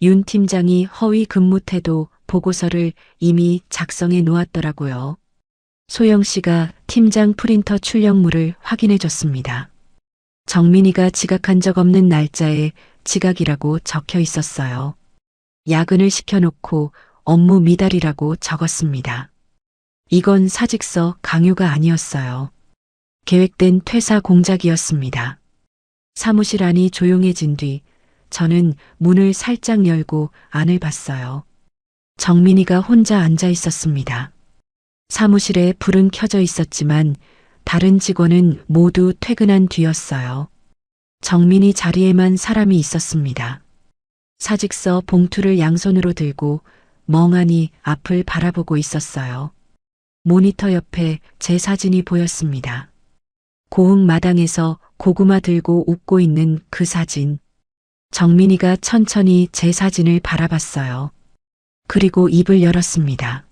윤 팀장이 허위 근무 태도 보고서를 이미 작성해 놓았더라고요. 소영 씨가 팀장 프린터 출력물을 확인해 줬습니다. 정민이가 지각한 적 없는 날짜에 지각이라고 적혀 있었어요. 야근을 시켜놓고 업무 미달이라고 적었습니다. 이건 사직서 강요가 아니었어요. 계획된 퇴사 공작이었습니다. 사무실 안이 조용해진 뒤 저는 문을 살짝 열고 안을 봤어요. 정민이가 혼자 앉아 있었습니다. 사무실에 불은 켜져 있었지만 다른 직원은 모두 퇴근한 뒤였어요. 정민이 자리에만 사람이 있었습니다. 사직서 봉투를 양손으로 들고 멍하니 앞을 바라보고 있었어요. 모니터 옆에 제 사진이 보였습니다. 고흥 마당에서 고구마 들고 웃고 있는 그 사진. 정민이가 천천히 제 사진을 바라봤어요. 그리고 입을 열었습니다.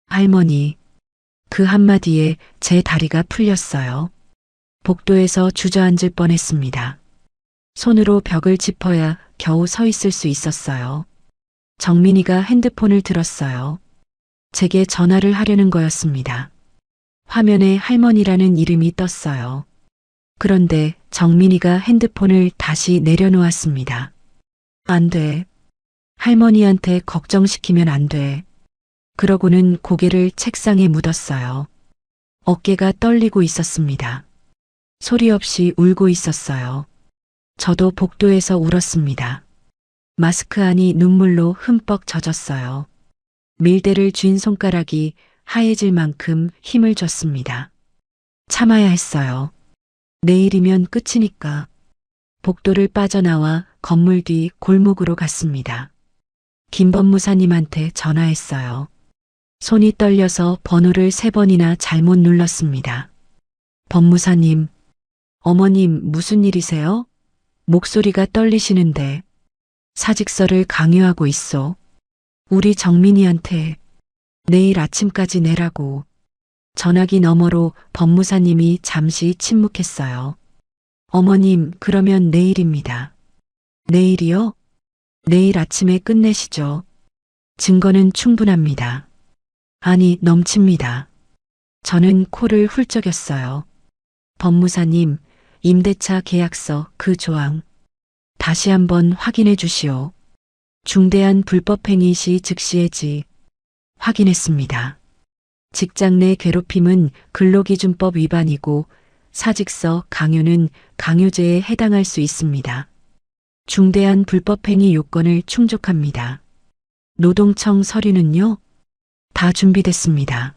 할머니. 그 한마디에 제 다리가 풀렸어요. 복도에서 주저앉을 뻔했습니다. 손으로 벽을 짚어야 겨우 서 있을 수 있었어요. 정민이가 핸드폰을 들었어요. 제게 전화를 하려는 거였습니다. 화면에 할머니라는 이름이 떴어요. 그런데 정민이가 핸드폰을 다시 내려놓았습니다. 안 돼. 할머니한테 걱정시키면 안 돼. 그러고는 고개를 책상에 묻었어요. 어깨가 떨리고 있었습니다. 소리 없이 울고 있었어요. 저도 복도에서 울었습니다. 마스크 안이 눈물로 흠뻑 젖었어요. 밀대를 쥔 손가락이 하얘질 만큼 힘을 줬습니다. 참아야 했어요. 내일이면 끝이니까. 복도를 빠져나와 건물 뒤 골목으로 갔습니다. 김 법무사님한테 전화했어요. 손이 떨려서 번호를 3번이나 잘못 눌렀습니다. 법무사님, 어머님 무슨 일이세요? 목소리가 떨리시는데. 사직서를 강요하고 있어. 우리 정민이한테 내일 아침까지 내라고. 전화기 너머로 법무사님이 잠시 침묵했어요. 어머님, 그러면 내일입니다. 내일이요? 내일 아침에 끝내시죠. 증거는 충분합니다. 아니, 넘칩니다. 저는 코를 훌쩍였어요. 법무사님, 임대차 계약서 그 조항 다시 한번 확인해 주시오. 중대한 불법행위 시 즉시 해지. 확인했습니다. 직장 내 괴롭힘은 근로기준법 위반이고 사직서 강요는 강요죄에 해당할 수 있습니다. 중대한 불법행위 요건을 충족합니다. 노동청 서류는요? 다 준비됐습니다.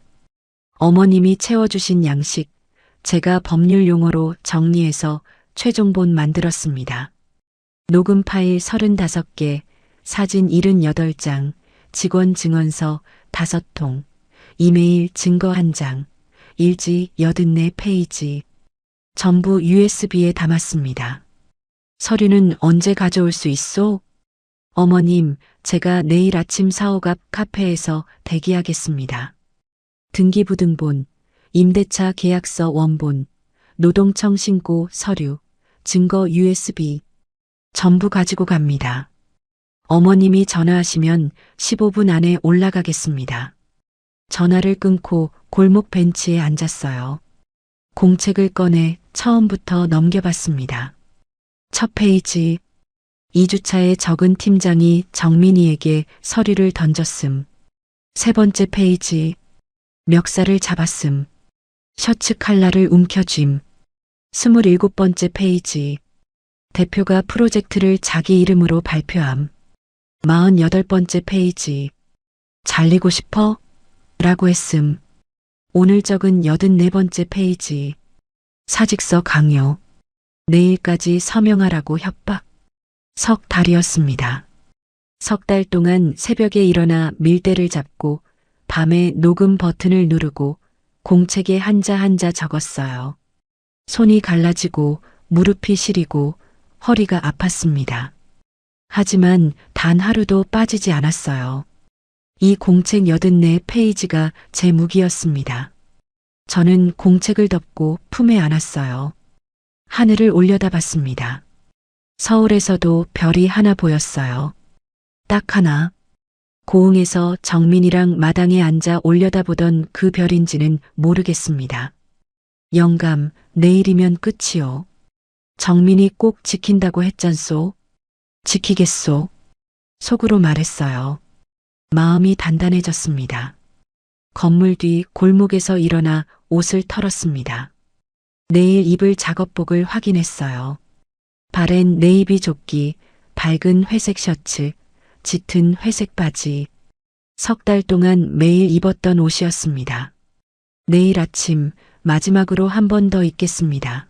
어머님이 채워주신 양식, 제가 법률 용어로 정리해서 최종본 만들었습니다. 녹음 파일 35개, 사진 78장, 직원 증언서 5통, 이메일 증거 1장, 일지 84페이지, 전부 USB에 담았습니다. 서류는 언제 가져올 수 있소? 어머님, 제가 내일 아침 4옥 앞 카페에서 대기하겠습니다. 등기부등본, 임대차 계약서 원본, 노동청 신고 서류, 증거 USB, 전부 가지고 갑니다. 어머님이 전화하시면 15분 안에 올라가겠습니다. 전화를 끊고 골목 벤치에 앉았어요. 공책을 꺼내 처음부터 넘겨봤습니다. 첫 페이지. 2주차에 적은 팀장이 정민이에게 서류를 던졌음. 3번째 페이지. 멱살을 잡았음. 셔츠 칼라를 움켜쥘. 27번째 페이지. 대표가 프로젝트를 자기 이름으로 발표함. 48번째 페이지. 잘리고 싶어? 라고 했음. 오늘 적은 84번째 페이지. 사직서 강요. 내일까지 서명하라고 협박. 석 달이었습니다. 석 달 동안 새벽에 일어나 밀대를 잡고 밤에 녹음 버튼을 누르고 공책에 한자 한자 적었어요. 손이 갈라지고 무릎이 시리고 허리가 아팠습니다. 하지만 단 하루도 빠지지 않았어요. 이 공책 84페이지가 제 무기였습니다. 저는 공책을 덮고 품에 안았어요. 하늘을 올려다봤습니다. 서울에서도 별이 하나 보였어요. 딱 하나. 고흥에서 정민이랑 마당에 앉아 올려다보던 그 별인지는 모르겠습니다. 영감, 내일이면 끝이요. 정민이 꼭 지킨다고 했잖소. 지키겠소. 속으로 말했어요. 마음이 단단해졌습니다. 건물 뒤 골목에서 일어나 옷을 털었습니다. 내일 입을 작업복을 확인했어요. 발엔 네이비 조끼, 밝은 회색 셔츠, 짙은 회색 바지. 석 달 동안 매일 입었던 옷이었습니다. 내일 아침 마지막으로 한 번 더 입겠습니다.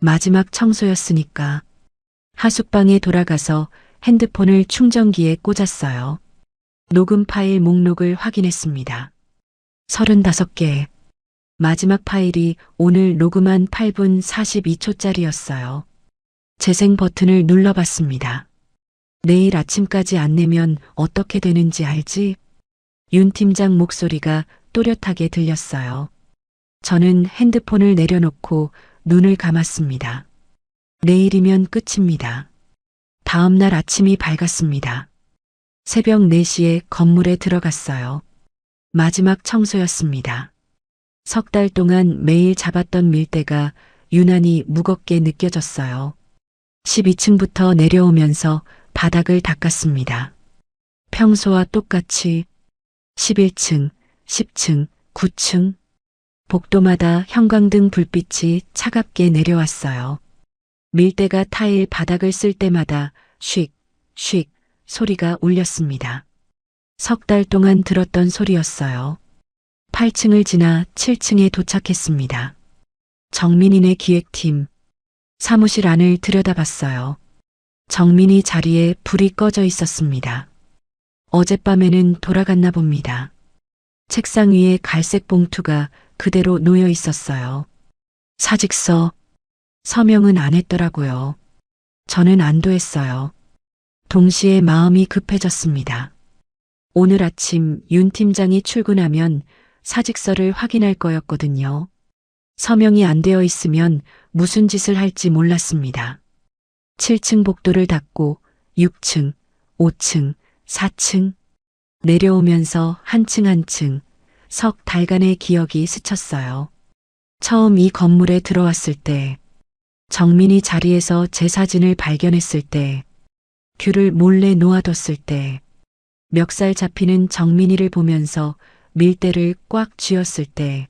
마지막 청소였으니까. 하숙방에 돌아가서 핸드폰을 충전기에 꽂았어요. 녹음 파일 목록을 확인했습니다. 35개. 마지막 파일이 오늘 녹음한 8분 42초짜리였어요. 재생 버튼을 눌러봤습니다. 내일 아침까지 안 내면 어떻게 되는지 알지? 윤 팀장 목소리가 또렷하게 들렸어요. 저는 핸드폰을 내려놓고 눈을 감았습니다. 내일이면 끝입니다. 다음 날 아침이 밝았습니다. 새벽 4시에 건물에 들어갔어요. 마지막 청소였습니다. 석 달 동안 매일 잡았던 밀대가 유난히 무겁게 느껴졌어요. 12층부터 내려오면서 바닥을 닦았습니다. 평소와 똑같이 11층, 10층, 9층. 복도마다 형광등 불빛이 차갑게 내려왔어요. 밀대가 타일 바닥을 쓸 때마다 쉭, 쉭 소리가 울렸습니다. 석 달 동안 들었던 소리였어요. 8층을 지나 7층에 도착했습니다. 정민이네 기획팀. 사무실 안을 들여다봤어요. 정민이 자리에 불이 꺼져 있었습니다. 어젯밤에는 돌아갔나 봅니다. 책상 위에 갈색 봉투가 그대로 놓여 있었어요. 사직서. 서명은 안 했더라고요. 저는 안도했어요. 동시에 마음이 급해졌습니다. 오늘 아침 윤 팀장이 출근하면 사직서를 확인할 거였거든요. 서명이 안 되어 있으면 무슨 짓을 할지 몰랐습니다. 7층 복도를 닫고 6층, 5층, 4층 내려오면서 한 층 한 층 석 달간의 기억이 스쳤어요. 처음 이 건물에 들어왔을 때, 정민이 자리에서 제 사진을 발견했을 때, 귤을 몰래 놓아뒀을 때, 멱살 잡히는 정민이를 보면서 밀대를 꽉 쥐었을 때,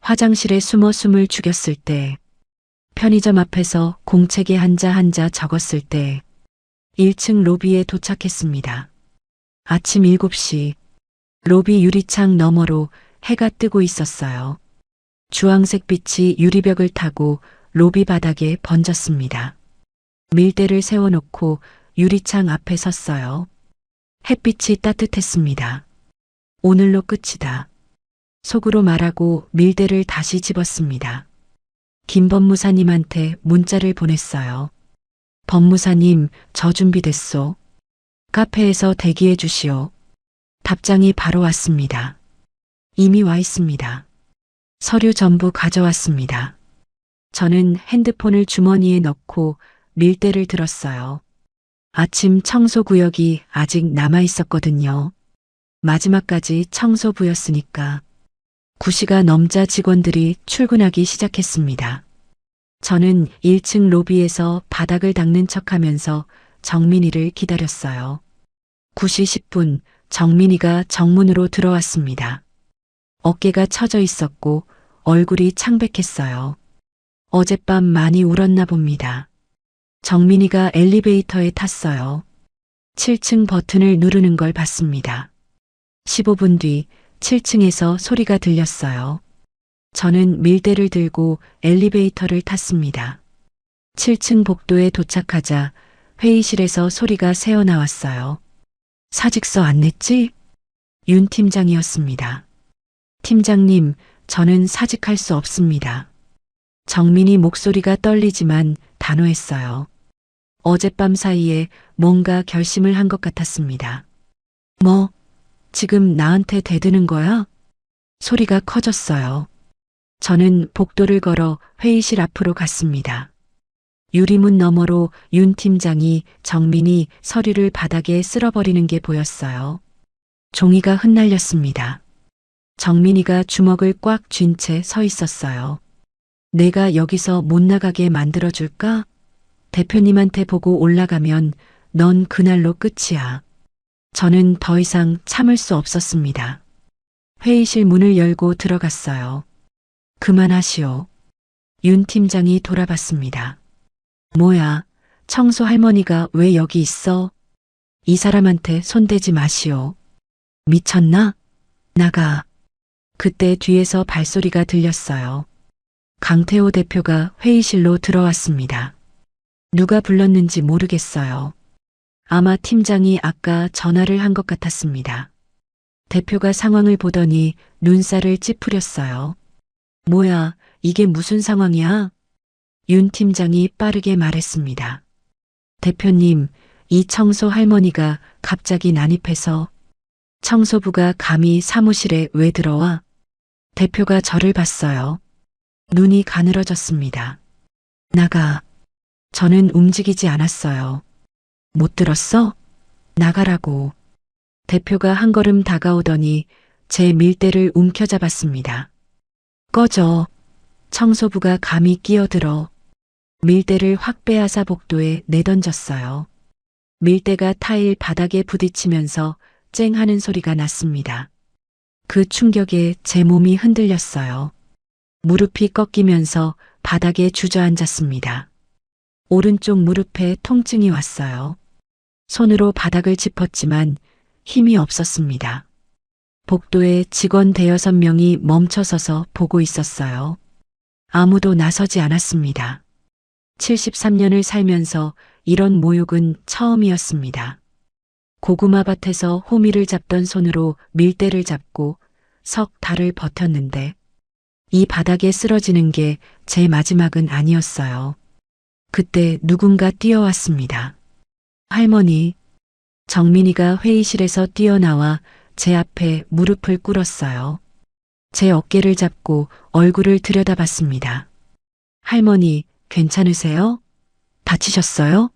화장실에 숨어 숨을 죽였을 때, 편의점 앞에서 공책에 한자 한자 적었을 때, 1층 로비에 도착했습니다. 아침 7시, 로비 유리창 너머로 해가 뜨고 있었어요. 주황색 빛이 유리벽을 타고 로비 바닥에 번졌습니다. 밀대를 세워놓고 유리창 앞에 섰어요. 햇빛이 따뜻했습니다. 오늘로 끝이다. 속으로 말하고 밀대를 다시 집었습니다. 김 법무사님한테 문자를 보냈어요. 법무사님, 저 준비됐소. 카페에서 대기해 주시오. 답장이 바로 왔습니다. 이미 와 있습니다. 서류 전부 가져왔습니다. 저는 핸드폰을 주머니에 넣고 밀대를 들었어요. 아침 청소구역이 아직 남아 있었거든요. 마지막까지 청소부였으니까. 9시가 넘자 직원들이 출근하기 시작했습니다. 저는 1층 로비에서 바닥을 닦는 척하면서 정민이를 기다렸어요. 9시 10분 정민이가 정문으로 들어왔습니다. 어깨가 처져 있었고 얼굴이 창백했어요. 어젯밤 많이 울었나 봅니다. 정민이가 엘리베이터에 탔어요. 7층 버튼을 누르는 걸 봤습니다. 15분 뒤 7층에서 소리가 들렸어요. 저는 밀대를 들고 엘리베이터를 탔습니다. 7층 복도에 도착하자 회의실에서 소리가 새어나왔어요. 사직서 안 냈지? 윤 팀장이었습니다. 팀장님, 저는 사직할 수 없습니다. 정민이 목소리가 떨리지만 단호했어요. 어젯밤 사이에 뭔가 결심을 한 것 같았습니다. 뭐, 지금 나한테 대드는 거야? 소리가 커졌어요. 저는 복도를 걸어 회의실 앞으로 갔습니다. 유리문 너머로 윤 팀장이 정민이 서류를 바닥에 쓸어버리는 게 보였어요. 종이가 흩날렸습니다. 정민이가 주먹을 꽉 쥔 채 서 있었어요. 내가 여기서 못 나가게 만들어줄까? 대표님한테 보고 올라가면 넌 그날로 끝이야. 저는 더 이상 참을 수 없었습니다. 회의실 문을 열고 들어갔어요. 그만하시오. 윤 팀장이 돌아봤습니다. 뭐야, 청소 할머니가 왜 여기 있어? 이 사람한테 손대지 마시오. 미쳤나? 나가. 그때 뒤에서 발소리가 들렸어요. 강태호 대표가 회의실로 들어왔습니다. 누가 불렀는지 모르겠어요. 아마 팀장이 아까 전화를 한 것 같았습니다. 대표가 상황을 보더니 눈살을 찌푸렸어요. 뭐야, 이게 무슨 상황이야? 윤 팀장이 빠르게 말했습니다. 대표님, 이 청소 할머니가 갑자기 난입해서 청소부가 감히 사무실에 왜 들어와? 대표가 저를 봤어요. 눈이 가늘어졌습니다. 나가. 저는 움직이지 않았어요. 못 들었어? 나가라고. 대표가 한 걸음 다가오더니 제 밀대를 움켜잡았습니다. 꺼져. 청소부가 감히 끼어들어. 밀대를 확 빼앗아 복도에 내던졌어요. 밀대가 타일 바닥에 부딪히면서 쨍 하는 소리가 났습니다. 그 충격에 제 몸이 흔들렸어요. 무릎이 꺾이면서 바닥에 주저앉았습니다. 오른쪽 무릎에 통증이 왔어요. 손으로 바닥을 짚었지만 힘이 없었습니다. 복도에 직원 대여섯 명이 멈춰서서 보고 있었어요. 아무도 나서지 않았습니다. 73년을 살면서 이런 모욕은 처음이었습니다. 고구마밭에서 호미를 잡던 손으로 밀대를 잡고 석 달을 버텼는데 이 바닥에 쓰러지는 게 제 마지막은 아니었어요. 그때 누군가 뛰어왔습니다. 할머니. 정민이가 회의실에서 뛰어나와 제 앞에 무릎을 꿇었어요. 제 어깨를 잡고 얼굴을 들여다봤습니다. 할머니, 괜찮으세요? 다치셨어요?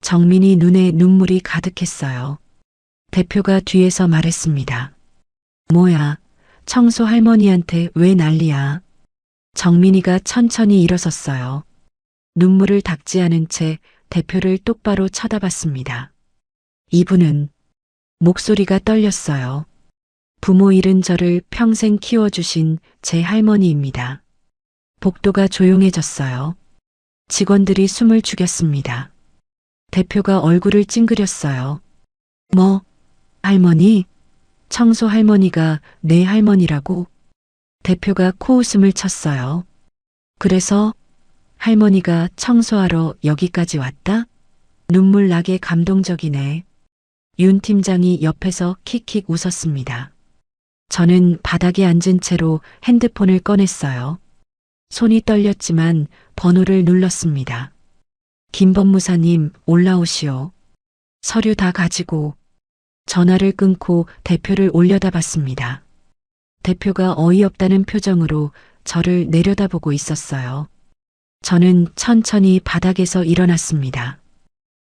정민이 눈에 눈물이 가득했어요. 대표가 뒤에서 말했습니다. 뭐야, 청소 할머니한테 왜 난리야? 정민이가 천천히 일어섰어요. 눈물을 닦지 않은 채 대표를 똑바로 쳐다봤습니다. 이분은 목소리가 떨렸어요. 부모 잃은 저를 평생 키워주신 제 할머니입니다. 복도가 조용해졌어요. 직원들이 숨을 죽였습니다. 대표가 얼굴을 찡그렸어요. 뭐, 할머니? 청소 할머니가 내 할머니라고? 대표가 코웃음을 쳤어요. 그래서 할머니가 청소하러 여기까지 왔다? 눈물 나게 감동적이네. 윤 팀장이 옆에서 킥킥 웃었습니다. 저는 바닥에 앉은 채로 핸드폰을 꺼냈어요. 손이 떨렸지만 번호를 눌렀습니다. 김 법무사님, 올라오시오. 서류 다 가지고. 전화를 끊고 대표를 올려다봤습니다. 대표가 어이없다는 표정으로 저를 내려다보고 있었어요. 저는 천천히 바닥에서 일어났습니다.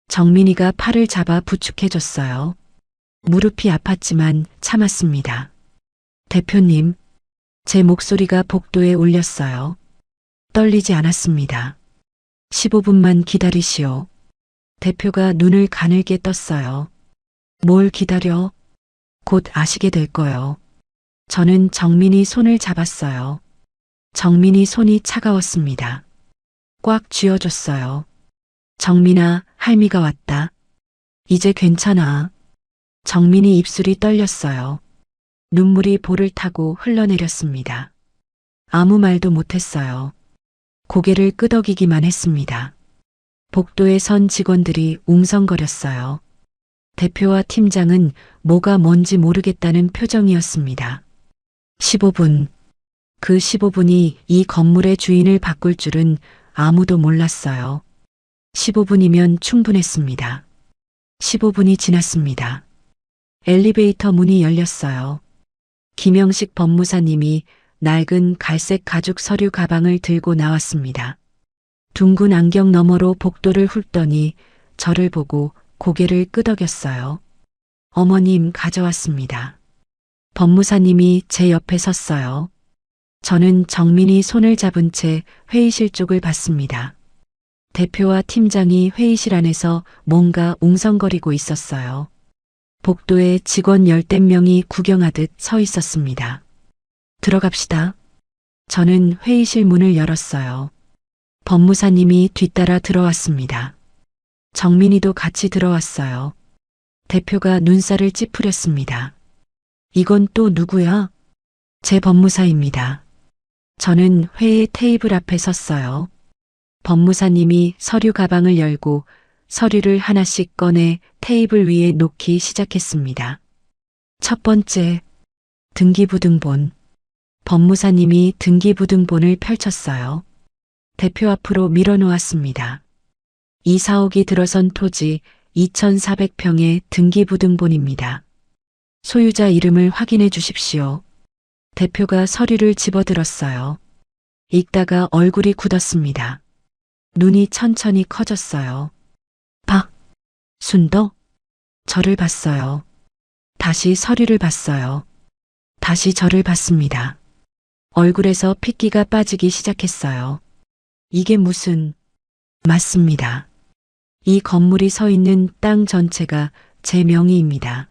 정민이가 팔을 잡아 부축해줬어요. 무릎이 아팠지만 참았습니다. 대표님, 제 목소리가 복도에 울렸어요. 떨리지 않았습니다. 15분만 기다리시오. 대표가 눈을 가늘게 떴어요. 뭘 기다려? 곧 아시게 될 거요. 저는 정민이 손을 잡았어요. 정민이 손이 차가웠습니다. 꽉 쥐어줬어요. 정민아, 할미가 왔다. 이제 괜찮아. 정민이 입술이 떨렸어요. 눈물이 볼을 타고 흘러내렸습니다. 아무 말도 못했어요. 고개를 끄덕이기만 했습니다. 복도에 선 직원들이 웅성거렸어요. 대표와 팀장은 뭐가 뭔지 모르겠다는 표정이었습니다. 15분. 그 15분이 이 건물의 주인을 바꿀 줄은 아무도 몰랐어요. 15분이면 충분했습니다. 15분이 지났습니다. 엘리베이터 문이 열렸어요. 김영식 법무사님이 낡은 갈색 가죽 서류 가방을 들고 나왔습니다. 둥근 안경 너머로 복도를 훑더니 저를 보고 고개를 끄덕였어요. 어머님, 가져왔습니다. 법무사님이 제 옆에 섰어요. 저는 정민이 손을 잡은 채 회의실 쪽을 봤습니다. 대표와 팀장이 회의실 안에서 뭔가 웅성거리고 있었어요. 복도에 직원 열댓 명이 구경하듯 서 있었습니다. 들어갑시다. 저는 회의실 문을 열었어요. 법무사님이 뒤따라 들어왔습니다. 정민이도 같이 들어왔어요. 대표가 눈살을 찌푸렸습니다. 이건 또 누구야? 제 법무사입니다. 저는 회의 테이블 앞에 섰어요. 법무사님이 서류 가방을 열고 서류를 하나씩 꺼내 테이블 위에 놓기 시작했습니다. 첫 번째, 등기부등본. 법무사님이 등기부등본을 펼쳤어요. 대표 앞으로 밀어놓았습니다. 이 사옥이 들어선 토지 2,400평의 등기부등본입니다. 소유자 이름을 확인해 주십시오. 대표가 서류를 집어들었어요. 읽다가 얼굴이 굳었습니다. 눈이 천천히 커졌어요. 순덕? 저를 봤어요. 다시 서류를 봤어요. 다시 저를 봤습니다. 얼굴에서 핏기가 빠지기 시작했어요. 이게 무슨... 맞습니다. 이 건물이 서 있는 땅 전체가 제 명의입니다.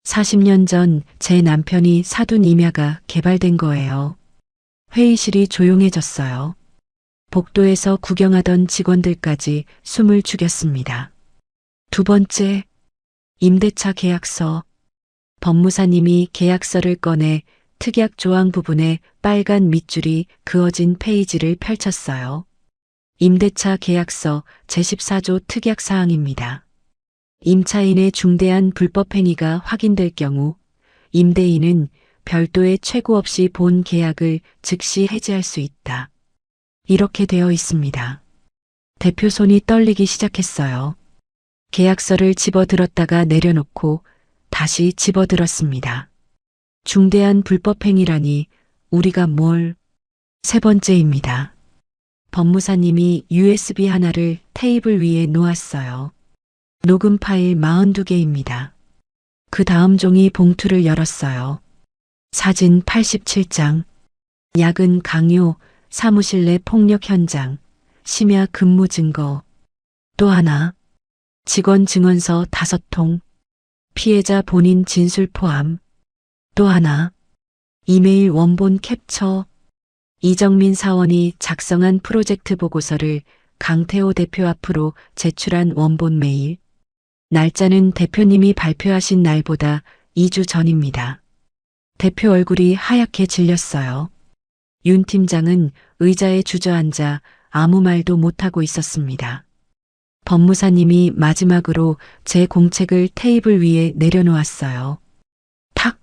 40년 전 제 남편이 사둔 임야가 개발된 거예요. 회의실이 조용해졌어요. 복도에서 구경하던 직원들까지 숨을 죽였습니다. 두 번째, 임대차 계약서. 법무사님이 계약서를 꺼내 특약 조항 부분에 빨간 밑줄이 그어진 페이지를 펼쳤어요. 임대차 계약서 제14조 특약사항입니다. 임차인의 중대한 불법 행위가 확인될 경우 임대인은 별도의 최고 없이 본 계약을 즉시 해지할 수 있다. 이렇게 되어 있습니다. 대표 손이 떨리기 시작했어요. 계약서를 집어들었다가 내려놓고 다시 집어들었습니다. 중대한 불법 행위라니 우리가 뭘... 세 번째입니다. 법무사님이 USB 하나를 테이블 위에 놓았어요. 녹음 파일 42개입니다. 그 다음 종이 봉투를 열었어요. 사진 87장, 야근 강요, 사무실 내 폭력 현장, 심야 근무 증거. 또 하나, 직원 증언서 5통, 피해자 본인 진술 포함. 또 하나, 이메일 원본 캡처. 이정민 사원이 작성한 프로젝트 보고서를 강태호 대표 앞으로 제출한 원본 메일. 날짜는 대표님이 발표하신 날보다 2주 전입니다. 대표 얼굴이 하얗게 질렸어요. 윤 팀장은 의자에 주저앉아 아무 말도 못하고 있었습니다. 법무사님이 마지막으로 제 공책을 테이블 위에 내려놓았어요. 탁!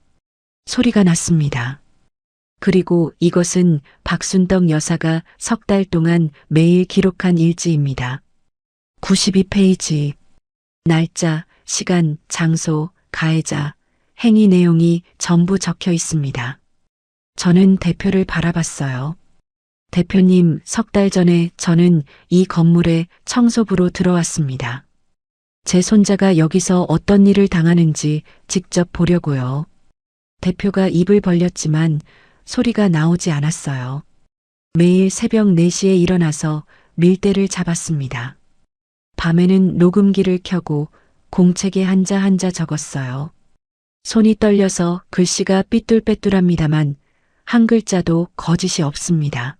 소리가 났습니다. 그리고 이것은 박순덕 여사가 석 달 동안 매일 기록한 일지입니다. 92페이지. 날짜, 시간, 장소, 가해자, 행위 내용이 전부 적혀 있습니다. 저는 대표를 바라봤어요. 대표님, 석 달 전에 저는 이 건물에 청소부로 들어왔습니다. 제 손자가 여기서 어떤 일을 당하는지 직접 보려고요. 대표가 입을 벌렸지만 소리가 나오지 않았어요. 매일 새벽 4시에 일어나서 밀대를 잡았습니다. 밤에는 녹음기를 켜고 공책에 한자 한자 적었어요. 손이 떨려서 글씨가 삐뚤빼뚤합니다만 한 글자도 거짓이 없습니다.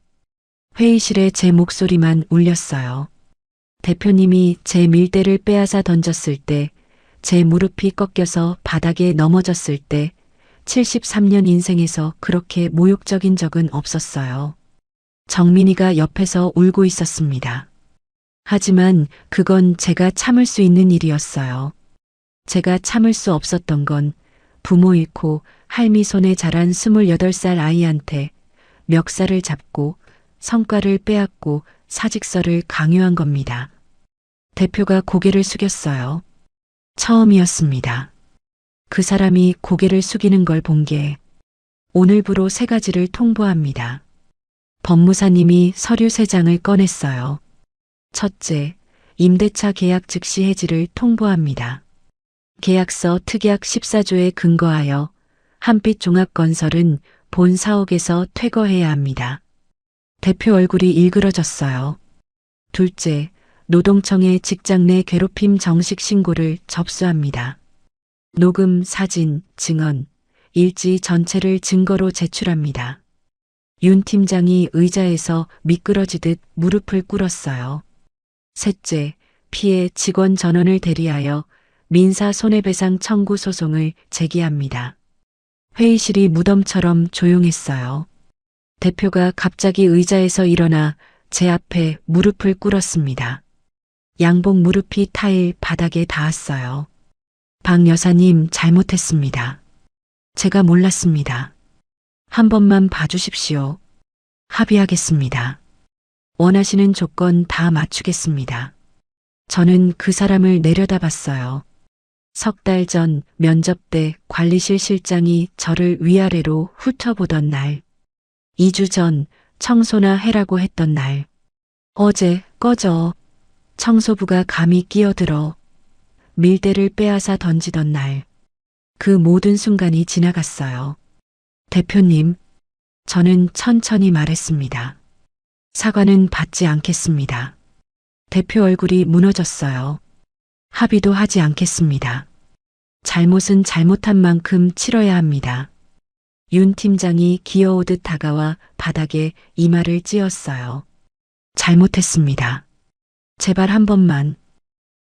회의실에 제 목소리만 울렸어요. 대표님이 제 밀대를 빼앗아 던졌을 때, 제 무릎이 꺾여서 바닥에 넘어졌을 때, 73년 인생에서 그렇게 모욕적인 적은 없었어요. 정민이가 옆에서 울고 있었습니다. 하지만 그건 제가 참을 수 있는 일이었어요. 제가 참을 수 없었던 건 부모 잃고 할미 손에 자란 28살 아이한테 멱살을 잡고 성과를 빼앗고 사직서를 강요한 겁니다. 대표가 고개를 숙였어요. 처음이었습니다. 그 사람이 고개를 숙이는 걸 본 게 오늘부로 3가지를 통보합니다. 법무사님이 서류 3장을 꺼냈어요. 첫째, 임대차 계약 즉시 해지를 통보합니다. 계약서 특약 14조에 근거하여 한빛종합건설은 본 사옥에서 퇴거해야 합니다. 대표 얼굴이 일그러졌어요. 둘째, 노동청에 직장 내 괴롭힘 정식 신고를 접수합니다. 녹음, 사진, 증언, 일지 전체를 증거로 제출합니다. 윤 팀장이 의자에서 미끄러지듯 무릎을 꿇었어요. 셋째, 피해 직원 전원을 대리하여 민사 손해배상 청구 소송을 제기합니다. 회의실이 무덤처럼 조용했어요. 대표가 갑자기 의자에서 일어나 제 앞에 무릎을 꿇었습니다. 양복 무릎이 타일 바닥에 닿았어요. 박 여사님 잘못했습니다. 제가 몰랐습니다. 한 번만 봐주십시오. 합의하겠습니다. 원하시는 조건 다 맞추겠습니다. 저는 그 사람을 내려다봤어요. 3달 전 면접 때 관리실 실장이 저를 위아래로 훑어보던 날. 2주 전 청소나 해라고 했던 날. 어제 꺼져. 청소부가 감히 끼어들어 밀대를 빼앗아 던지던 날. 그 모든 순간이 지나갔어요. 대표님, 저는 천천히 말했습니다. 사과는 받지 않겠습니다. 대표 얼굴이 무너졌어요. 합의도 하지 않겠습니다. 잘못은 잘못한 만큼 치러야 합니다. 윤 팀장이 기어오듯 다가와 바닥에 이마를 찧었어요. 잘못했습니다. 제발 한 번만.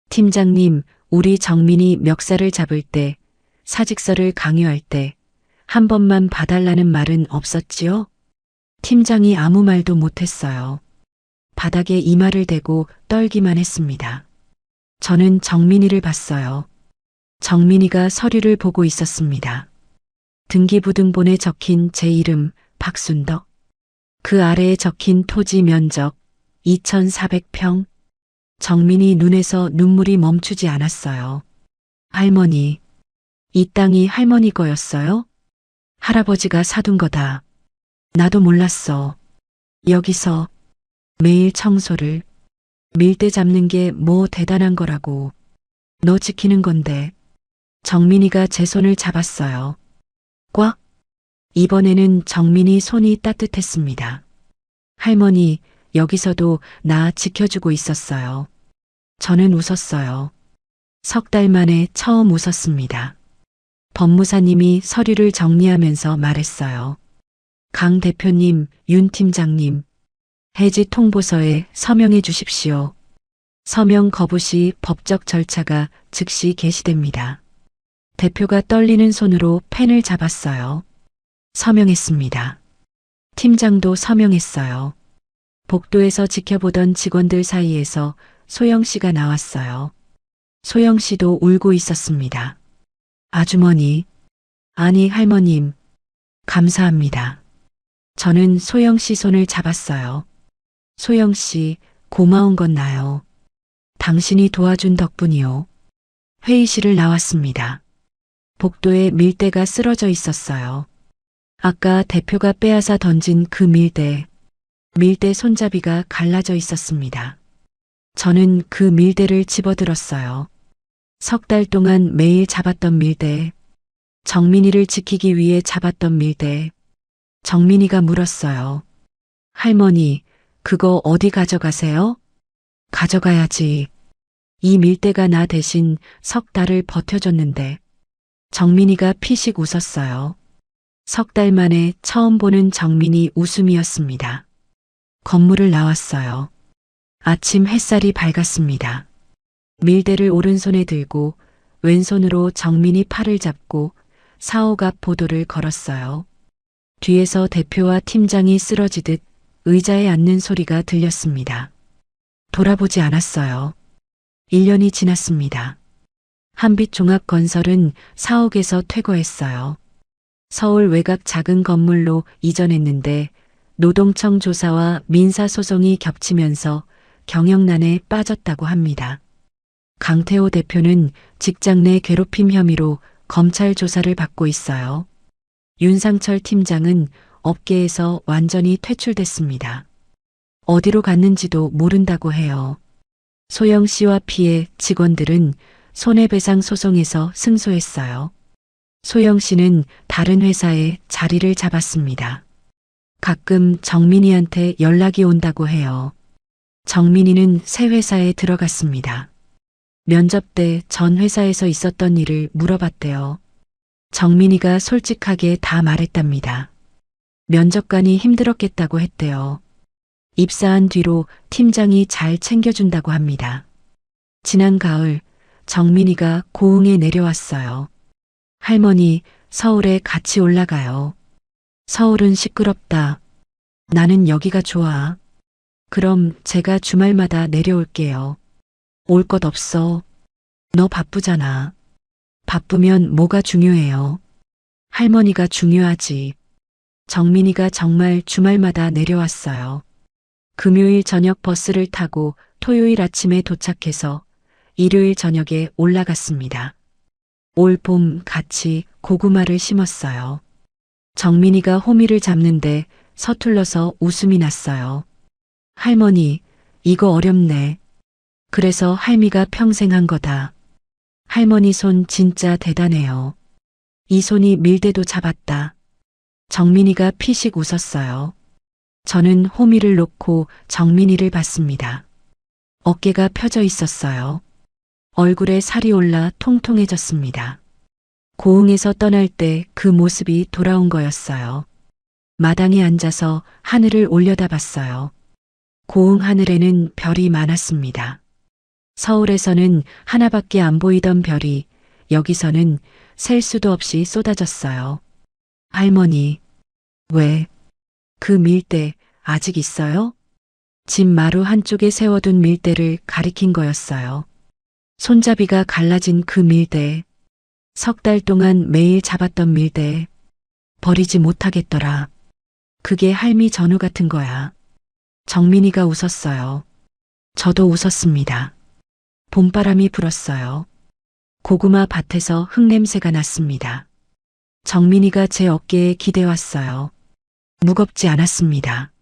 팀장님, 우리 정민이 멱살을 잡을 때, 사직서를 강요할 때, 한 번만 봐달라는 말은 없었지요? 팀장이 아무 말도 못했어요. 바닥에 이마를 대고 떨기만 했습니다. 저는 정민이를 봤어요. 정민이가 서류를 보고 있었습니다. 등기부등본에 적힌 제 이름 박순덕. 그 아래에 적힌 토지 면적 2,400평. 정민이 눈에서 눈물이 멈추지 않았어요. 할머니, 이 땅이 할머니 거였어요? 할아버지가 사둔 거다. 나도 몰랐어. 여기서 매일 청소를, 밀대 잡는 게 뭐 대단한 거라고. 너 지키는 건데. 정민이가 제 손을 잡았어요. 꽉. 이번에는 정민이 손이 따뜻했습니다. 할머니, 여기서도 나 지켜주고 있었어요. 저는 웃었어요. 3달 만에 처음 웃었습니다. 법무사님이 서류를 정리하면서 말했어요. 강 대표님, 윤 팀장님, 해지 통보서에 서명해 주십시오. 서명 거부 시 법적 절차가 즉시 개시됩니다. 대표가 떨리는 손으로 펜을 잡았어요. 서명했습니다. 팀장도 서명했어요. 복도에서 지켜보던 직원들 사이에서 소영 씨가 나왔어요. 소영 씨도 울고 있었습니다. 아주머니, 아니 할머님, 감사합니다. 저는 소영 씨 손을 잡았어요. 소영 씨, 고마운 건 나요. 당신이 도와준 덕분이요. 회의실을 나왔습니다. 복도에 밀대가 쓰러져 있었어요. 아까 대표가 빼앗아 던진 그 밀대 손잡이가 갈라져 있었습니다. 저는 그 밀대를 집어들었어요. 3달 동안 매일 잡았던 밀대, 정민이를 지키기 위해 잡았던 밀대. 정민이가 물었어요. 할머니, 그거 어디 가져가세요? 가져가야지. 이 밀대가 나 대신 3달을 버텨줬는데. 정민이가 피식 웃었어요. 3달 만에 처음 보는 정민이 웃음이었습니다. 건물을 나왔어요. 아침 햇살이 밝았습니다. 밀대를 오른손에 들고 왼손으로 정민이 팔을 잡고 사옥 앞 보도를 걸었어요. 뒤에서 대표와 팀장이 쓰러지듯 의자에 앉는 소리가 들렸습니다. 돌아보지 않았어요. 1년이 지났습니다. 한빛종합건설은 사옥에서 퇴거했어요. 서울 외곽 작은 건물로 이전했는데 노동청 조사와 민사소송이 겹치면서 경영난에 빠졌다고 합니다. 강태호 대표는 직장 내 괴롭힘 혐의로 검찰 조사를 받고 있어요. 윤상철 팀장은 업계에서 완전히 퇴출됐습니다. 어디로 갔는지도 모른다고 해요. 소영 씨와 피해 직원들은 손해배상 소송에서 승소했어요. 소영 씨는 다른 회사에 자리를 잡았습니다. 가끔 정민이한테 연락이 온다고 해요. 정민이는 새 회사에 들어갔습니다. 면접 때 전 회사에서 있었던 일을 물어봤대요. 정민이가 솔직하게 다 말했답니다. 면접관이 힘들었겠다고 했대요. 입사한 뒤로 팀장이 잘 챙겨준다고 합니다. 지난 가을 정민이가 고흥에 내려왔어요. 할머니, 서울에 같이 올라가요. 서울은 시끄럽다. 나는 여기가 좋아. 그럼 제가 주말마다 내려올게요. 올 것 없어. 너 바쁘잖아. 바쁘면 뭐가 중요해요. 할머니가 중요하지. 정민이가 정말 주말마다 내려왔어요. 금요일 저녁 버스를 타고 토요일 아침에 도착해서 일요일 저녁에 올라갔습니다. 올 봄 같이 고구마를 심었어요. 정민이가 호미를 잡는데 서툴러서 웃음이 났어요. 할머니, 이거 어렵네. 그래서 할미가 평생 한 거다. 할머니 손 진짜 대단해요. 이 손이 밀대도 잡았다. 정민이가 피식 웃었어요. 저는 호미를 놓고 정민이를 봤습니다. 어깨가 펴져 있었어요. 얼굴에 살이 올라 통통해졌습니다. 고흥에서 떠날 때 그 모습이 돌아온 거였어요. 마당에 앉아서 하늘을 올려다봤어요. 고흥 하늘에는 별이 많았습니다. 서울에서는 하나밖에 안 보이던 별이 여기서는 셀 수도 없이 쏟아졌어요. 할머니, 왜? 그 밀대 아직 있어요? 집 마루 한쪽에 세워둔 밀대를 가리킨 거였어요. 손잡이가 갈라진 그 밀대. 석 달 동안 매일 잡았던 밀대. 버리지 못하겠더라. 그게 할미 전우 같은 거야. 정민이가 웃었어요. 저도 웃었습니다. 봄바람이 불었어요. 고구마 밭에서 흙냄새가 났습니다. 정민이가 제 어깨에 기대왔어요. 무겁지 않았습니다.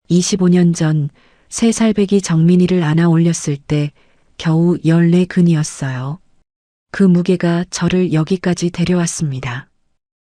25년 전 3살배기 정민이를 안아 올렸을 때 겨우 14근이었어요. 그 무게가 저를 여기까지 데려왔습니다.